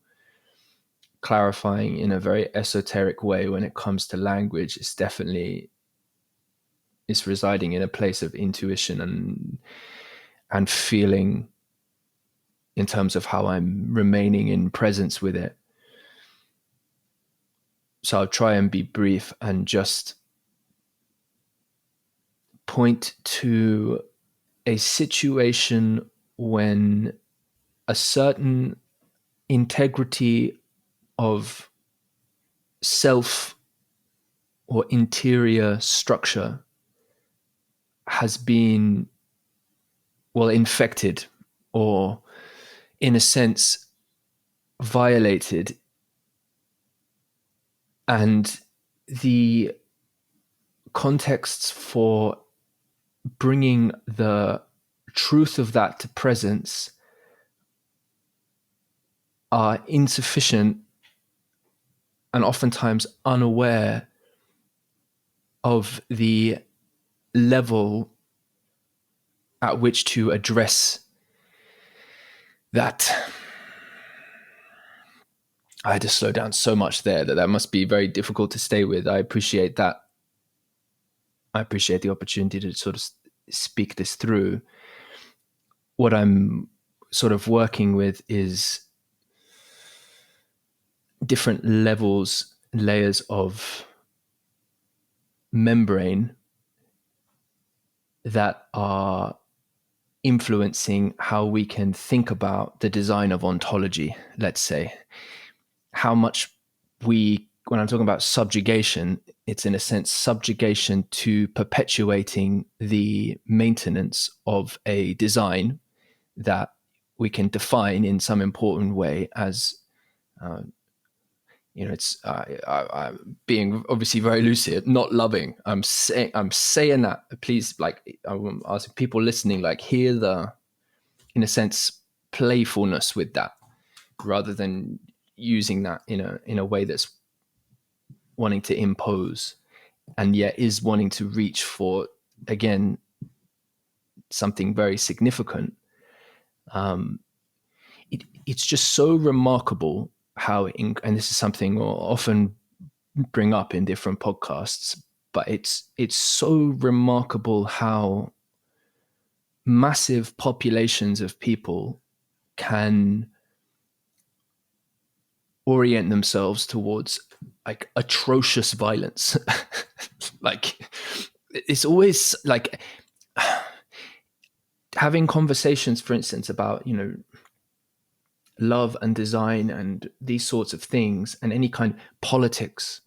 [SPEAKER 1] clarifying in a very esoteric way when it comes to language, is residing in a place of intuition and feeling in terms of how I'm remaining in presence with it. So I'll try and be brief and just point to a situation when a certain integrity of self or interior structure has been, well, infected or, in a sense, violated. And the contexts for bringing the truth of that to presence are insufficient and oftentimes unaware of the level at which to address that. I had to slow down so much there that must be very difficult to stay with. I appreciate that. I appreciate the opportunity to sort of speak this through. What I'm sort of working with is different layers of membrane that are influencing how we can think about the design of ontology, let's say. How much when I'm talking about subjugation, it's in a sense subjugation to perpetuating the maintenance of a design that we can define in some important way as it's I'm being obviously very lucid, not loving. I'm saying that. Please, like, I'm asking people listening, like, hear the, in a sense, playfulness with that, rather than using that in a way that's wanting to impose, and yet is wanting to reach for, again, something very significant. It's just so remarkable how, and this is something I'll often bring up in different podcasts, but it's so remarkable how massive populations of people can orient themselves towards like atrocious violence. Like, it's always like having conversations, for instance, about, love and design and these sorts of things, and any kind of politics,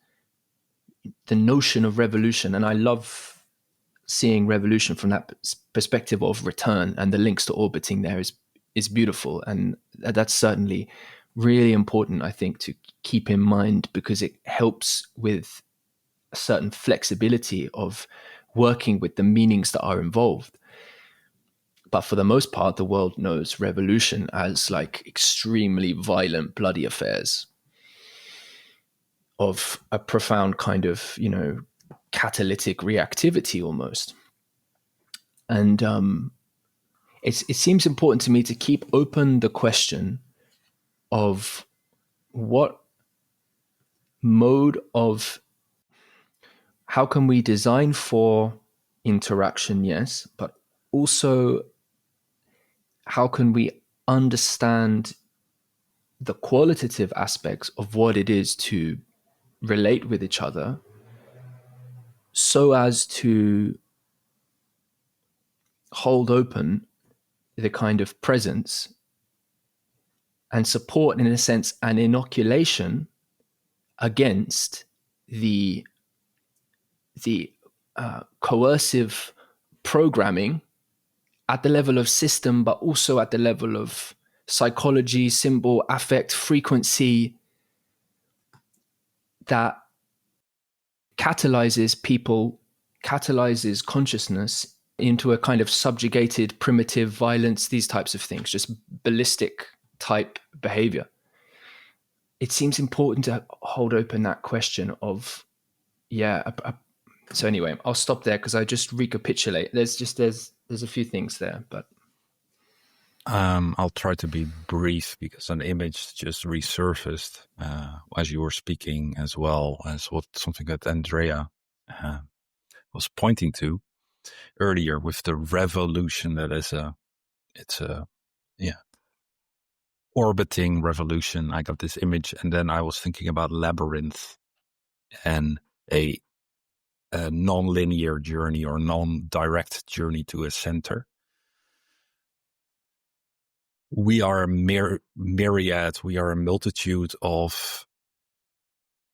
[SPEAKER 1] the notion of revolution. And I love seeing revolution from that perspective of return, and the links to orbiting there is beautiful. And that's certainly really important, I think, to keep in mind, because it helps with a certain flexibility of working with the meanings that are involved. But for the most part, the world knows revolution as like extremely violent, bloody affairs of a profound kind of, catalytic reactivity almost. And it seems important to me to keep open the question of what mode of, how can we design for interaction, yes, but also how can we understand the qualitative aspects of what it is to relate with each other, so as to hold open the kind of presence and support, in a sense, an inoculation against the coercive programming at the level of system, but also at the level of psychology, symbol, affect, frequency, that catalyzes people, catalyzes consciousness into a kind of subjugated, primitive violence, these types of things, just ballistic type behavior. It seems important to hold open that question of, so anyway, I'll stop there because I just recapitulate. There's a few things there, but
[SPEAKER 3] I'll try to be brief because an image just resurfaced as you were speaking, as well as something that Andrea was pointing to earlier with the revolution. That is it's a orbiting revolution. I got this image, and then I was thinking about labyrinth and a non-linear journey or non-direct journey to a center. We are a myriad, we are a multitude of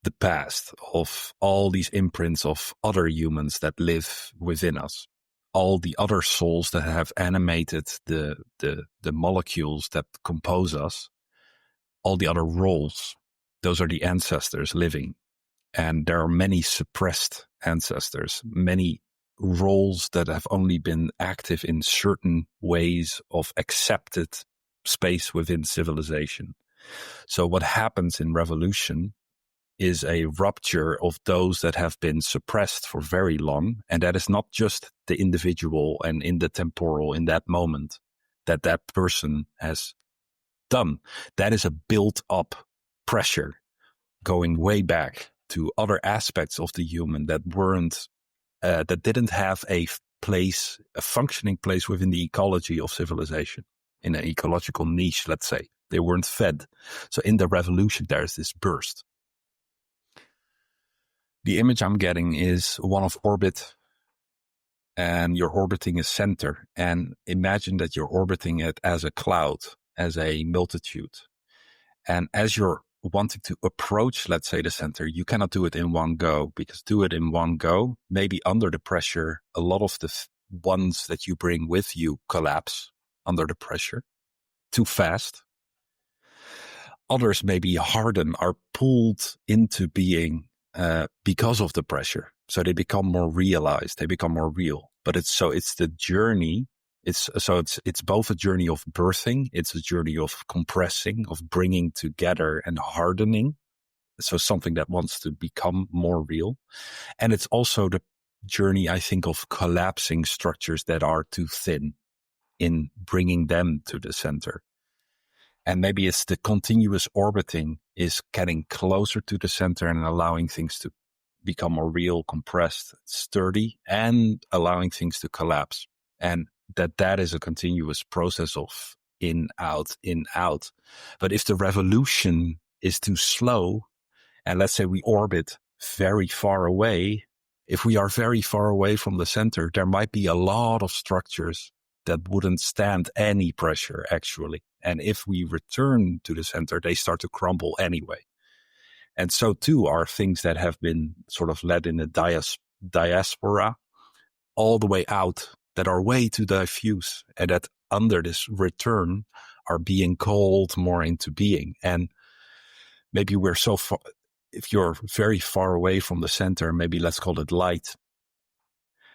[SPEAKER 3] the past, of all these imprints of other humans that live within us, all the other souls that have animated the molecules that compose us, all the other roles. Those are the ancestors living. And there are many suppressed ancestors, many roles that have only been active in certain ways of accepted space within civilization. So what happens in revolution is a rupture of those that have been suppressed for very long. And that is not just the individual and in the temporal, in that moment, that person has done. That is a built up pressure going way back to other aspects of the human that weren't, that didn't have a place, a functioning place within the ecology of civilization, in an ecological niche, let's say. They weren't fed. So in the revolution, there's this burst. The image I'm getting is one of orbit, and you're orbiting a center. And imagine that you're orbiting it as a cloud, as a multitude. And as you're wanting to approach, let's say, the center, you cannot do it in one go, because do it in one go, maybe under the pressure, a lot of the ones that you bring with you collapse under the pressure too fast. others maybe harden, are pulled into being because of the pressure. So they become more realized, they become more real. But it's the journey. It's both a journey of birthing, it's a journey of compressing, of bringing together and hardening. So something that wants to become more real. And it's also the journey, I think, of collapsing structures that are too thin, in bringing them to the center. And maybe it's the continuous orbiting is getting closer to the center and allowing things to become more real, compressed, sturdy, and allowing things to collapse. And that is a continuous process of in, out. But if the revolution is too slow, and let's say we orbit very far away, if we are very far away from the center, there might be a lot of structures that wouldn't stand any pressure, actually. And if we return to the center, they start to crumble anyway. And so too are things that have been sort of led in a diaspora all the way out, that are way too diffuse, and that under this return are being called more into being. And maybe we're so far, if you're very far away from the center, maybe let's call it light.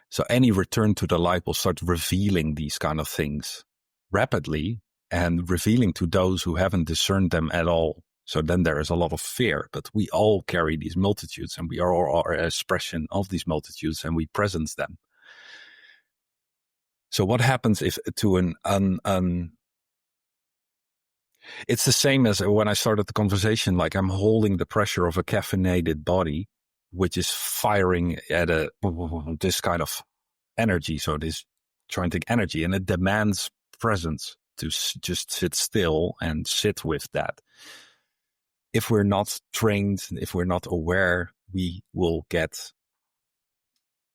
[SPEAKER 3] So any return to the light will start revealing these kind of things rapidly, and revealing to those who haven't discerned them at all. So then there is a lot of fear, but we all carry these multitudes, and we are all an expression of these multitudes, and we presence them. So what happens if to it's the same as when I started the conversation, like I'm holding the pressure of a caffeinated body, which is firing at this kind of energy. So this trying energy, and it demands presence to just sit still and sit with that. If we're not trained, if we're not aware, we will get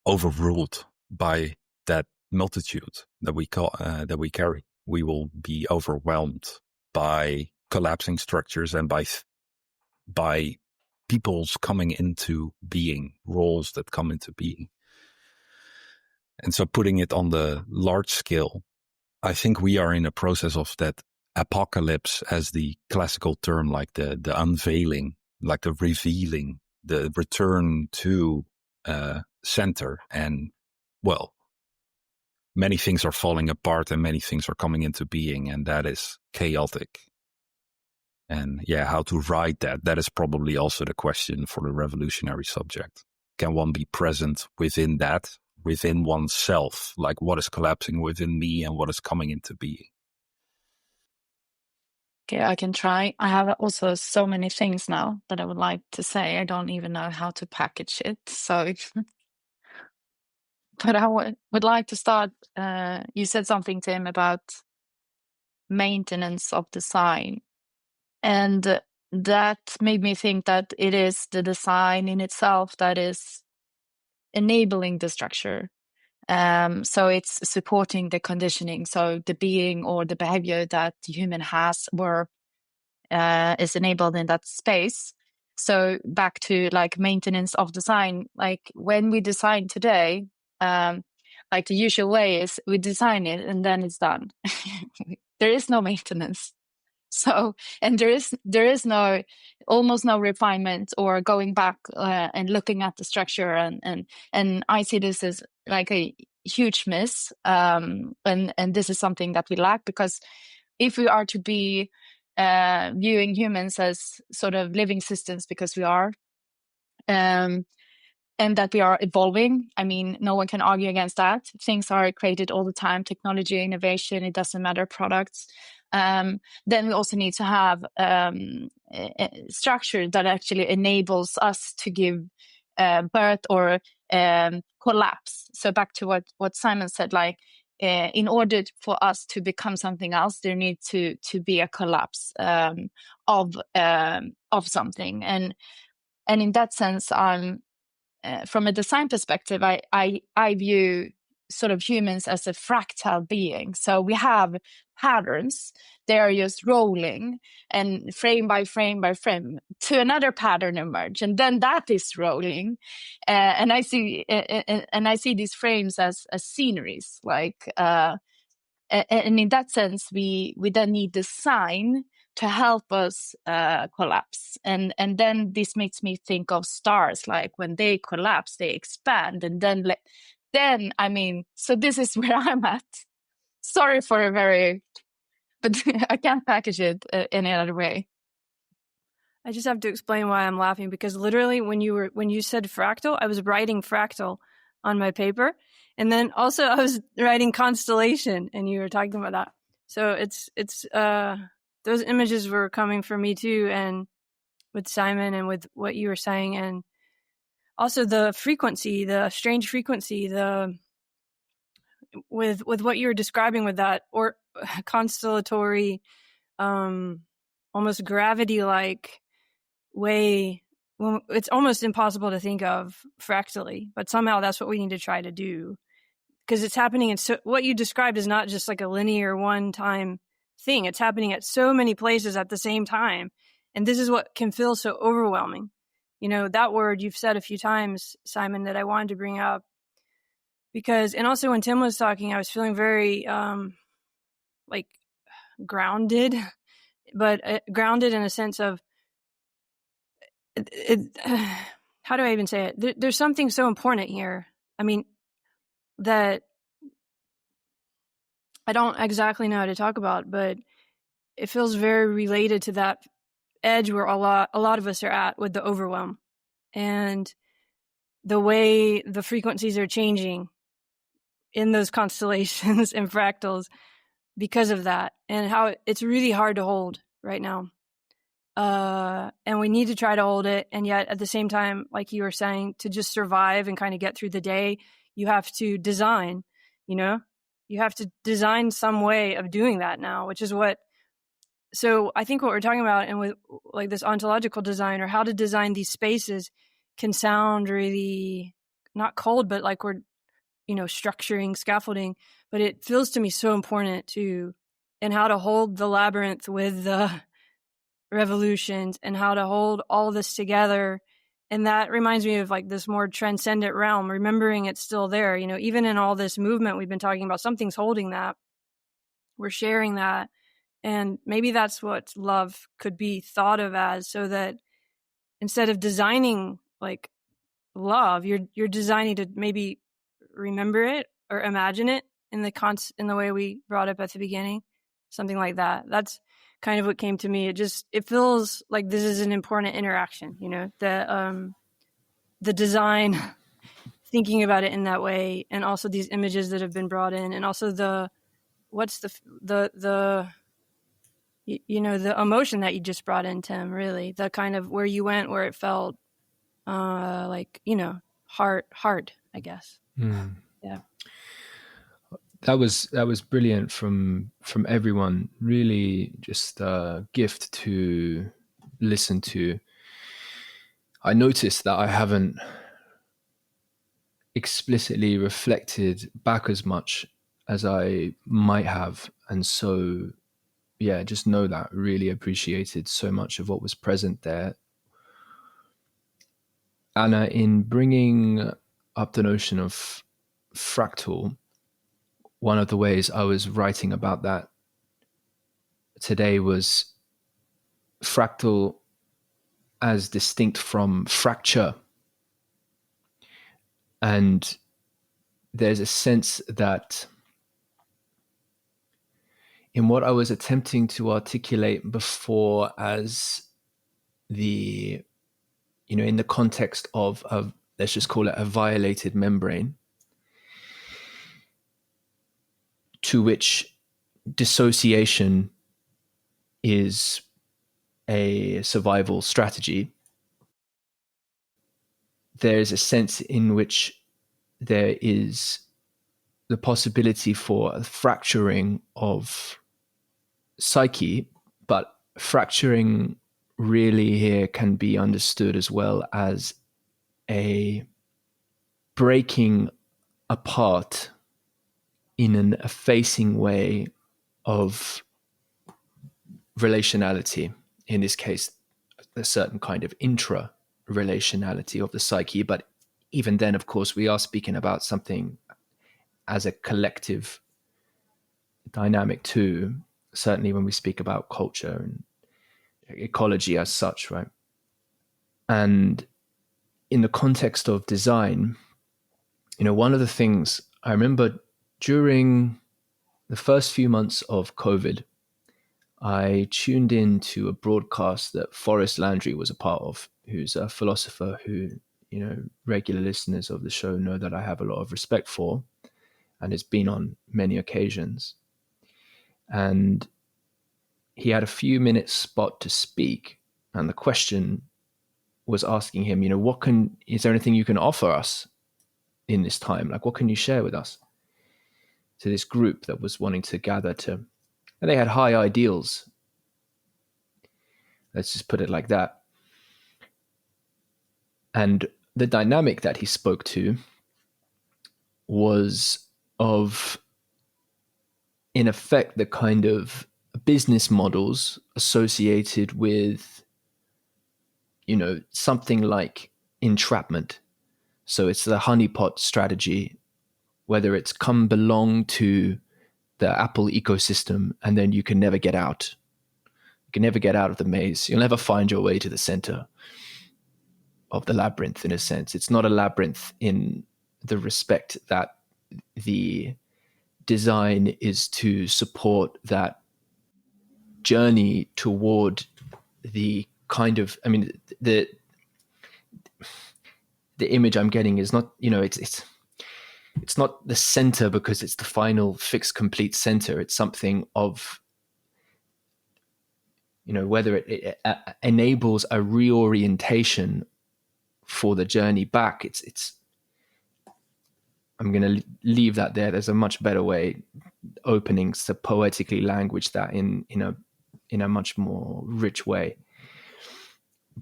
[SPEAKER 3] overruled by that multitude that we carry. We will be overwhelmed by collapsing structures and by people's coming into being, roles that come into being. And so putting it on the large scale, I think we are in a process of that apocalypse, as the classical term, like the unveiling, like the revealing, the return to center. And well, many things are falling apart and many things are coming into being, and that is chaotic. And yeah, how to ride that is probably also the question for the revolutionary subject. Can one be present within that, within oneself? Like, what is collapsing within me and what is coming into being?
[SPEAKER 4] Okay, I can try. I have also so many things now that I would like to say. I don't even know how to package it. So, but I would like to start. You said something, Tim, about maintenance of design. And that made me think that it is the design in itself that is enabling the structure. So it's supporting the conditioning. So the being or the behavior that the human has or is enabled in that space. So back to like maintenance of design, like when we design today, like the usual way is we design it and then it's done. There is no maintenance. So, and there is no, almost no refinement or going back and looking at the structure, and I see this as like a huge miss, and this is something that we lack, because if we are to be viewing humans as sort of living systems, because we are, and that we are evolving. I mean, no one can argue against that. Things are created all the time, technology, innovation, it doesn't matter, products. Then we also need to have a structure that actually enables us to give birth or collapse. So back to what Simon said, like in order for us to become something else, there needs to be a collapse of something. And in that sense, from a design perspective, I view sort of humans as a fractal being. So we have patterns, they are just rolling, and frame by frame by frame to another pattern emerge, and then that is rolling. And I see these frames as sceneries, like and in that sense, we then need design to help us collapse. And then this makes me think of stars, like when they collapse, they expand, and then I mean, so this is where I'm at. Sorry for a very, but I can't package it any other way.
[SPEAKER 2] I just have to explain why I'm laughing, because literally when you said fractal, I was writing fractal on my paper, and then also I was writing constellation, and you were talking about that. So it's those images were coming for me too, and with Simon and with what you were saying, and also the frequency, the strange frequency, with what you were describing with that or constellatory, almost gravity-like way. Well, it's almost impossible to think of fractally, but somehow that's what we need to try to do, because it's happening in what you described is not just like a linear one-time thing. It's happening at so many places at the same time, and this is what can feel so overwhelming. You know, that word you've said a few times, Simon, that I wanted to bring up, because, and also when Tim was talking, I was feeling very like grounded, but grounded in a sense of how do I even say it? There's something so important here. I mean, that I don't exactly know how to talk about, but it feels very related to that edge where a lot of us are at with the overwhelm and the way the frequencies are changing in those constellations and fractals because of that, and how it's really hard to hold right now. And we need to try to hold it. And yet at the same time, like you were saying, to just survive and kind of get through the day, you have to design, you have to design some way of doing that now, which is so I think what we're talking about, and with like this ontological design or how to design these spaces, can sound really not cold, but like we're, structuring, scaffolding, but it feels to me so important and how to hold the labyrinth with the revolutions and how to hold all this together. And that reminds me of like this more transcendent realm, remembering it's still there, even in all this movement we've been talking about, something's holding that. We're sharing that. And maybe that's what love could be thought of as, so that instead of designing like love, you're designing to maybe remember it or imagine it in the way we brought up at the beginning, something like that. That's kind of what came to me. It feels like this is an important interaction, the design, thinking about it in that way, and also these images that have been brought in, and also the emotion that you just brought in, Tim, really, the kind of where you went, where it felt hard, I guess. Yeah.
[SPEAKER 1] That was brilliant from everyone. Really, just a gift to listen to. I noticed that I haven't explicitly reflected back as much as I might have, and so just know that really appreciated so much of what was present there. Anna, in bringing up the notion of fractal, one of the ways I was writing about that today was fractal as distinct from fracture. And there's a sense that in what I was attempting to articulate before as in the context of let's just call it a violated membrane, to which dissociation is a survival strategy, there's a sense in which there is the possibility for a fracturing of psyche, but fracturing really here can be understood as well as a breaking apart in an effacing way of relationality, in this case a certain kind of intra-relationality of the psyche. But even then, of course, we are speaking about something as a collective dynamic too, certainly when we speak about culture ecology as such, right? And in the context of design, one of the things I remember during the first few months of COVID, I tuned in to a broadcast that Forrest Landry was a part of, who's a philosopher who, regular listeners of the show know that I have a lot of respect for, and has been on many occasions. And he had a few minutes spot to speak, and the question was asking him, is there anything you can offer us in this time? Like, what can you share with us? To this group that was wanting to gather and they had high ideals. Let's just put it like that. And the dynamic that he spoke to was of, in effect, the kind of business models associated with, something like entrapment. So it's the honeypot strategy, whether it's come belong to the Apple ecosystem and then you can never get out. You can never get out of the maze. You'll never find your way to the center of the labyrinth, in a sense. It's not a labyrinth in the respect that the design is to support that journey toward the kind of, the image I'm getting is not, it's not the center because it's the final fixed complete center. It's something of, whether it enables a reorientation for the journey back. I'm going to leave that there. There's a much better way, openings to poetically language that in a much more rich way.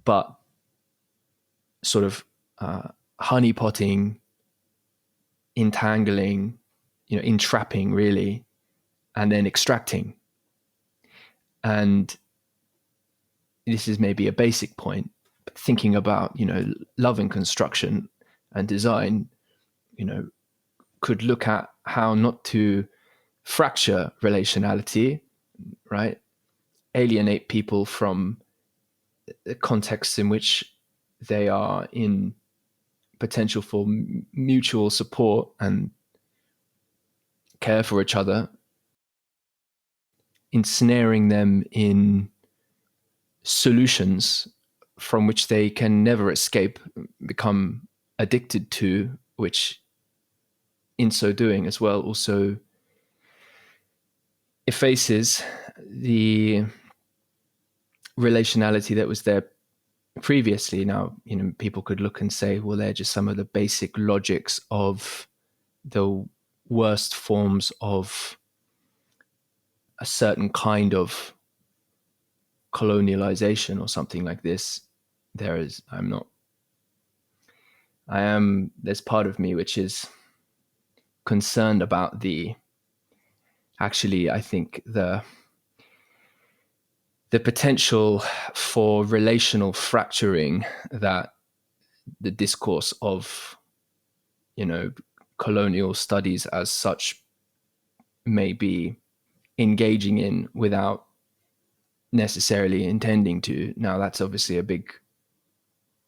[SPEAKER 1] But sort of honeypotting, entangling, entrapping really, and then extracting. And this is maybe a basic point, but thinking about, love and construction and design, could look at how not to fracture relationality, right? Alienate people from the contexts in which they are in potential for mutual support and care for each other, ensnaring them in solutions from which they can never escape, become addicted to, which in so doing as well also effaces the relationality that was there previously. Now, people could look and say, well, they're just some of the basic logics of the worst forms of a certain kind of colonialization or something like this. There's part of me which is concerned about I think the potential for relational fracturing that the discourse of, colonial studies as such may be engaging in without necessarily intending to. Now, that's obviously a big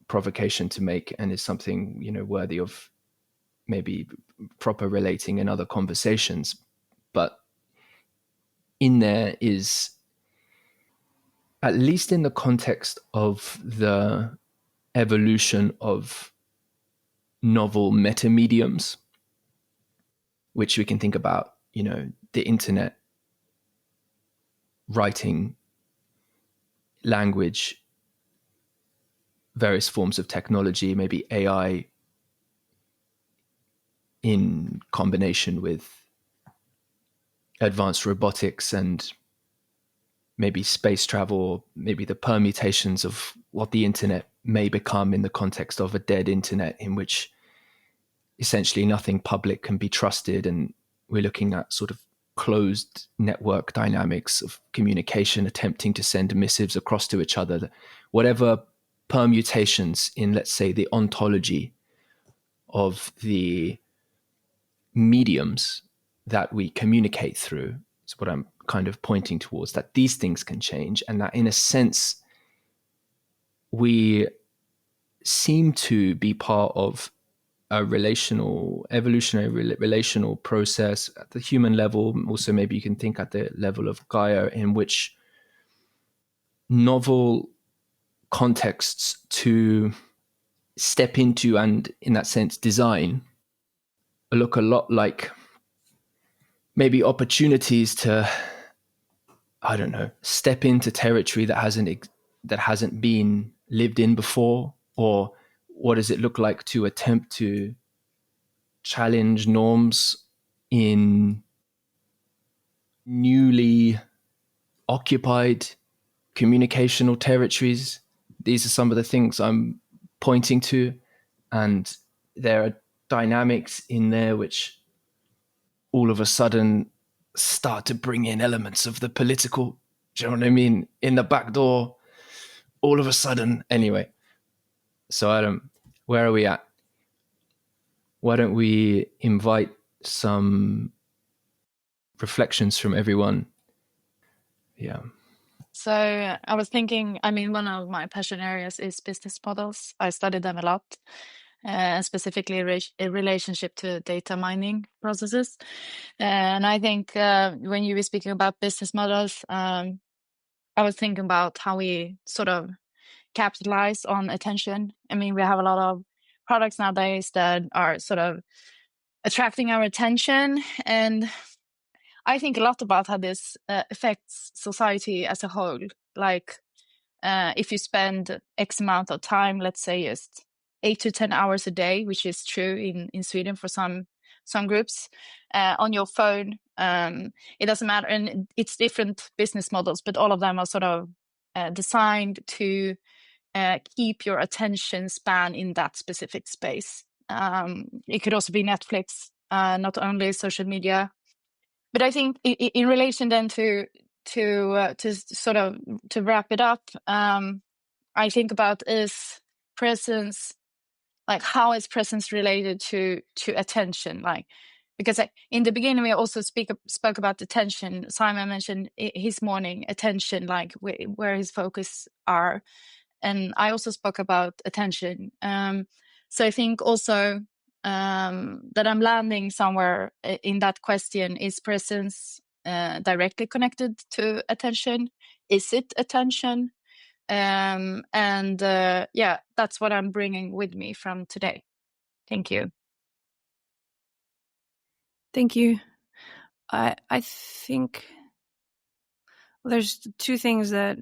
[SPEAKER 1] provocation to make and is something, worthy of maybe proper relating in other conversations. But in there is, at least in the context of the evolution of novel metamediums, which we can think about, the internet, writing, language, various forms of technology, maybe AI in combination with advanced robotics and maybe space travel, maybe the permutations of what the internet may become in the context of a dead internet in which essentially nothing public can be trusted. And we're looking at sort of closed network dynamics of communication, attempting to send missives across to each other. Whatever permutations in, let's say, the ontology of the mediums that we communicate through, is what I'm kind of pointing towards, that these things can change, and that in a sense we seem to be part of a evolutionary relational process at the human level. Also, maybe you can think at the level of Gaia, in which novel contexts to step into and, in that sense, design look a lot like maybe opportunities to, I don't know, step into territory that hasn't been lived in before, or what does it look like to attempt to challenge norms in newly occupied communicational territories. These are some of the things I'm pointing to, and there are dynamics in there which all of a sudden start to bring in elements of the political. Do you know what I mean? In the back door, all of a sudden. Anyway, so where are we at? Why don't we invite some reflections from everyone? Yeah.
[SPEAKER 4] So I was thinking, one of my passion areas is business models. I study them a lot, specifically in relationship to data mining processes. And I think when you were speaking about business models, I was thinking about how we sort of capitalize on attention. We have a lot of products nowadays that are sort of attracting our attention, and I think a lot about how this affects society as a whole. Like, if you spend X amount of time, let's say just 8 to 10 hours a day, which is true in Sweden for some groups, on your phone, it doesn't matter. And it's different business models, but all of them are sort of designed to keep your attention span in that specific space. It could also be Netflix, not only social media. But I think in relation then to sort of to wrap it up, I think about is presence, like how is presence related to attention? Like, because in the beginning we also spoke about attention. Simon mentioned his morning attention, like where his focus are, and I also spoke about attention. So I think also that I'm landing somewhere in that question: is presence directly connected to attention? Is it attention? And that's what I'm bringing with me from today. Thank you.
[SPEAKER 2] Thank you. I think there's two things that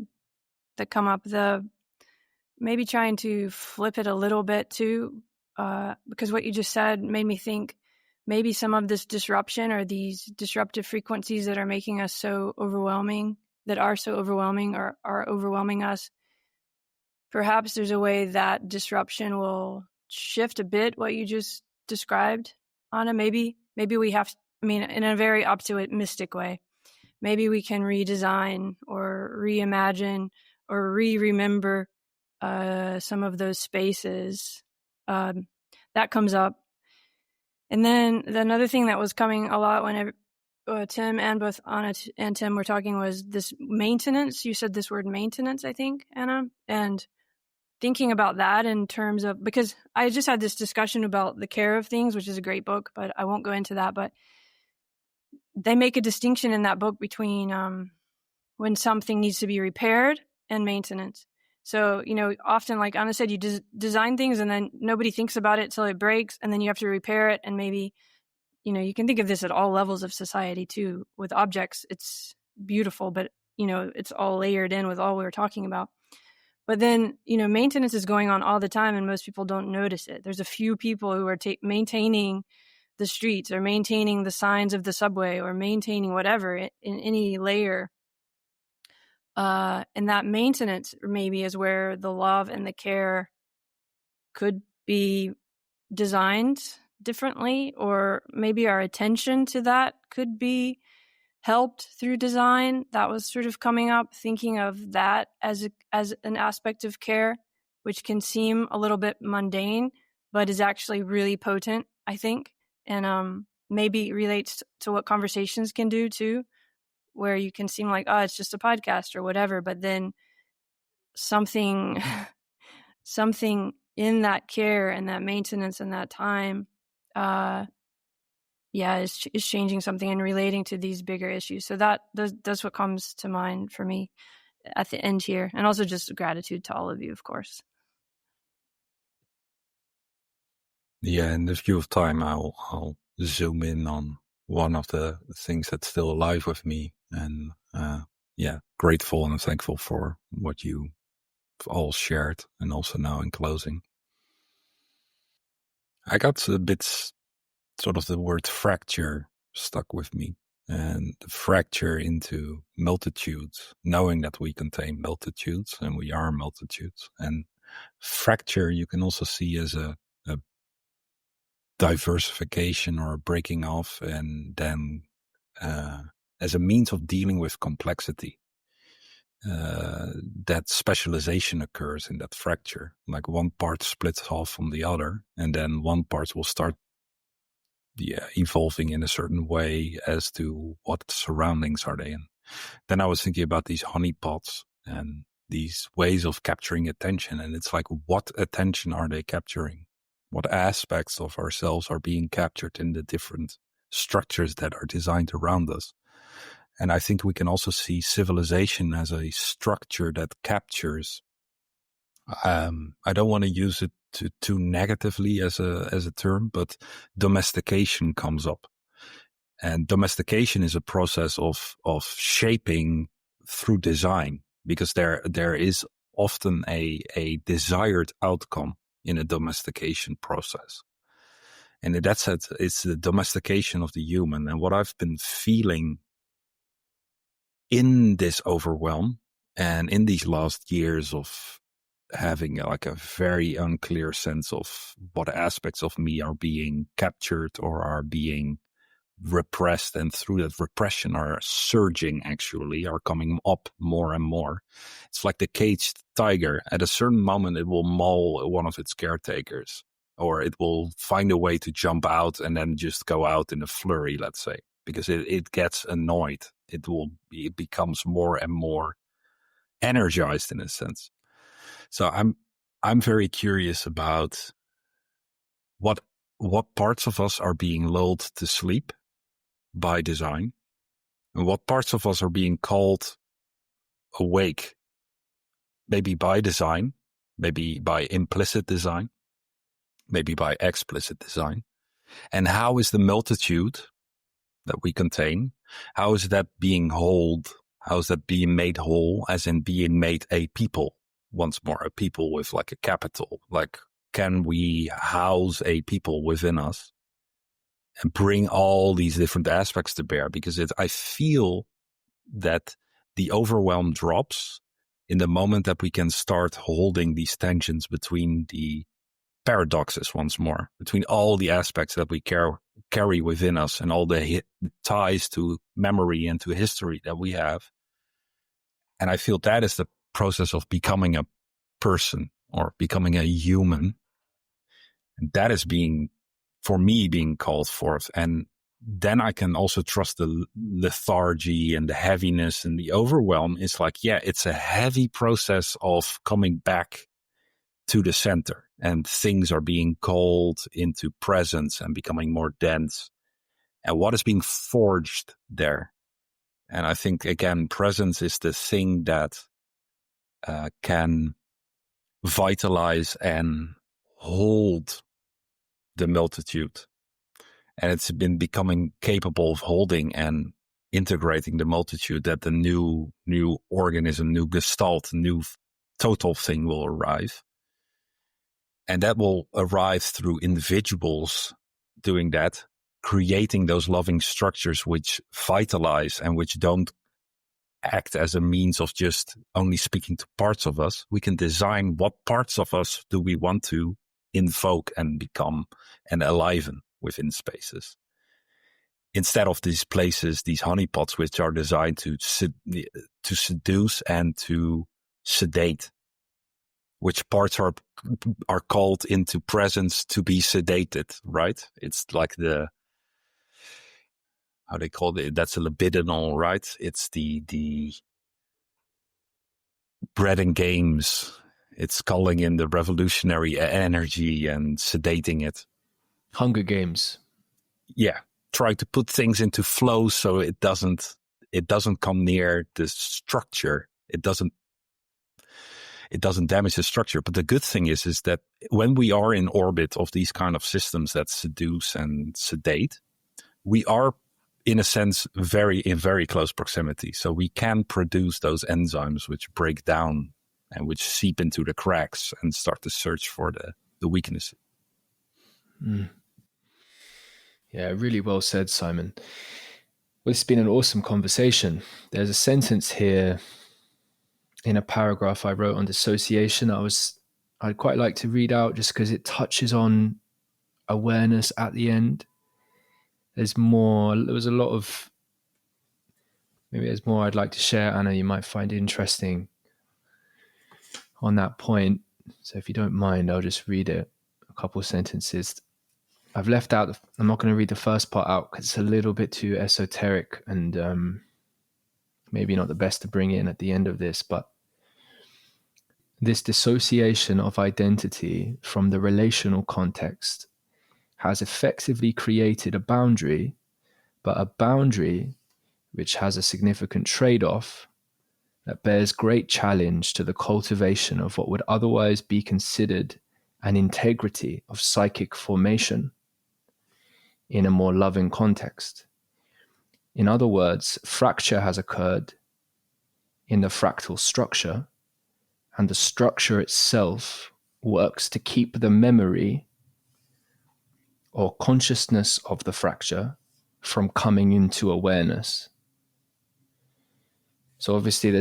[SPEAKER 2] come up. The maybe trying to flip it a little bit too, because what you just said made me think maybe some of this disruption or these disruptive frequencies that are making us so overwhelming, or are overwhelming us. Perhaps there's a way that disruption will shift a bit what you just described, Anna. Maybe we have, in a very optimistic way, maybe we can redesign or reimagine or remember some of those spaces. That comes up. And then another thing that was coming a lot when Tim and both Anna and Tim were talking was this maintenance. You said this word maintenance, I think, Anna, and thinking about that in terms of, because I just had this discussion about The Care of Things, which is a great book, but I won't go into that. But they make a distinction in that book between when something needs to be repaired and maintenance. So, often, like Anna said, you design things and then nobody thinks about it till it breaks, and then you have to repair it. And maybe, you can think of this at all levels of society too. With objects, it's beautiful, but, it's all layered in with all we were talking about. But then, maintenance is going on all the time and most people don't notice it. There's a few people who are maintaining the streets or maintaining the signs of the subway or maintaining whatever in any layer. And that maintenance maybe is where the love and the care could be designed differently, or maybe our attention to that could be helped through design. That was sort of coming up, thinking of that as an aspect of care, which can seem a little bit mundane, but is actually really potent, I think. And maybe relates to what conversations can do too, where you can seem like, it's just a podcast or whatever, but then something something in that care and that maintenance and that time, is changing something and relating to these bigger issues. So that's what comes to mind for me at the end here, and also just gratitude to all of you, of course.
[SPEAKER 3] Yeah, in the view of time, I'll zoom in on one of the things that's still alive with me, and grateful and thankful for what you all shared, and also now in closing. I got a bit sort of the word fracture stuck with me, and the fracture into multitudes, knowing that we contain multitudes and we are multitudes. And fracture you can also see as a diversification or a breaking off, and then as a means of dealing with complexity. That specialization occurs in that fracture, like one part splits off from the other, and then one part will start evolving in a certain way as to what surroundings are they in. Then I was thinking about these honeypots and these ways of capturing attention, and it's like, what attention are they capturing? What aspects of ourselves are being captured in the different structures that are designed around us? And I think we can also see civilization as a structure that captures. I don't want to use it too negatively as a term, but domestication comes up. And domestication is a process of shaping through design, because there is often a desired outcome in a domestication process. And in that sense, it's the domestication of the human. And what I've been feeling in this overwhelm and in these last years of having like a very unclear sense of what aspects of me are being captured or are being repressed, and through that repression are surging, actually are coming up more and more. It's like the caged tiger. At a certain moment it will maul one of its caretakers, or it will find a way to jump out and then just go out in a flurry, let's say, because it gets annoyed. It becomes more and more energized in a sense. So I'm very curious about what parts of us are being lulled to sleep by design, and what parts of us are being called awake, maybe by design, maybe by implicit design, maybe by explicit design. And how is the multitude that we contain, how is that being wholed? How is that being made whole, as in being made a people? Once more, a people with like a capital. Like, can we house a people within us and bring all these different aspects to bear? Because I feel that the overwhelm drops in the moment that we can start holding these tensions between the paradoxes once more, between all the aspects that we carry within us and all the ties to memory and to history that we have. And I feel that is the process of becoming a person or becoming a human. And that is for me, being called forth. And then I can also trust the lethargy and the heaviness and the overwhelm. It's like, it's a heavy process of coming back to the center, and things are being called into presence and becoming more dense. And what is being forged there? And I think, again, presence is the thing that can vitalize and hold the multitude. And it's been becoming capable of holding and integrating the multitude, that the new organism, new gestalt, new total thing will arrive. And that will arrive through individuals doing that, creating those loving structures which vitalize and which don't act as a means of just only speaking to parts of us. We can design what parts of us do we want to invoke and become and enliven within spaces. Instead of these places, these honeypots, which are designed to seduce and to sedate. Which parts are called into presence to be sedated, right? It's like how they call it, that's a libidinal, right? It's the bread and games. It's calling in the revolutionary energy and sedating it.
[SPEAKER 1] Hunger Games.
[SPEAKER 3] Yeah, try to put things into flow so it doesn't come near the structure. It doesn't damage the structure. But the good thing is that when we are in orbit of these kind of systems that seduce and sedate, we are, in a sense, in very close proximity. So we can produce those enzymes which break down and which seep into the cracks and start to search for the weaknesses.
[SPEAKER 1] Mm. Yeah, really well said, Simon. Well, it's been an awesome conversation. There's a sentence here in a paragraph I wrote on dissociation I'd quite like to read out just because it touches on awareness at the end. There's more I'd like to share, Anna, you might find interesting on that point. So if you don't mind, I'll just read it, a couple of sentences. I've left out, I'm not going to read the first part out because it's a little bit too esoteric and maybe not the best to bring in at the end of this, but this dissociation of identity from the relational context has effectively created a boundary, but a boundary which has a significant trade-off that bears great challenge to the cultivation of what would otherwise be considered an integrity of psychic formation in a more loving context. In other words, fracture has occurred in the fractal structure, and the structure itself works to keep the memory or consciousness of the fracture from coming into awareness. So obviously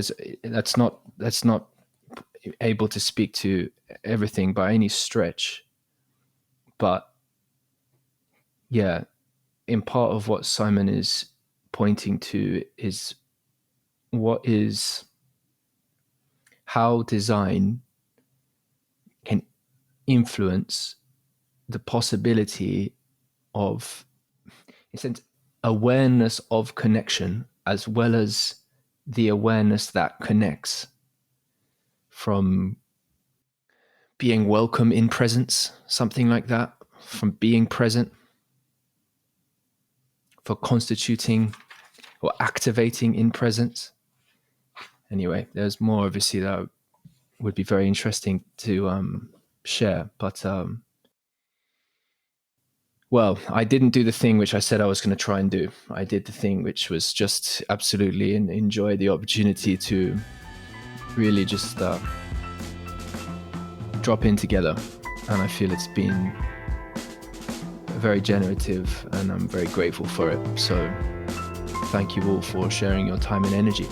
[SPEAKER 1] that's not able to speak to everything by any stretch, but yeah, in part of what Simon is pointing to is how design can influence the possibility of, in a sense, awareness of connection as well as the awareness that connects, from being welcome in presence, something like that, from being present, for constituting or activating in presence. Anyway, there's more obviously that would be very interesting to share, but well, I didn't do the thing which I said I was going to try and do. I did the thing which was just absolutely enjoy the opportunity to really just drop in together. And I feel it's been very generative and I'm very grateful for it. So thank you all for sharing your time and energy.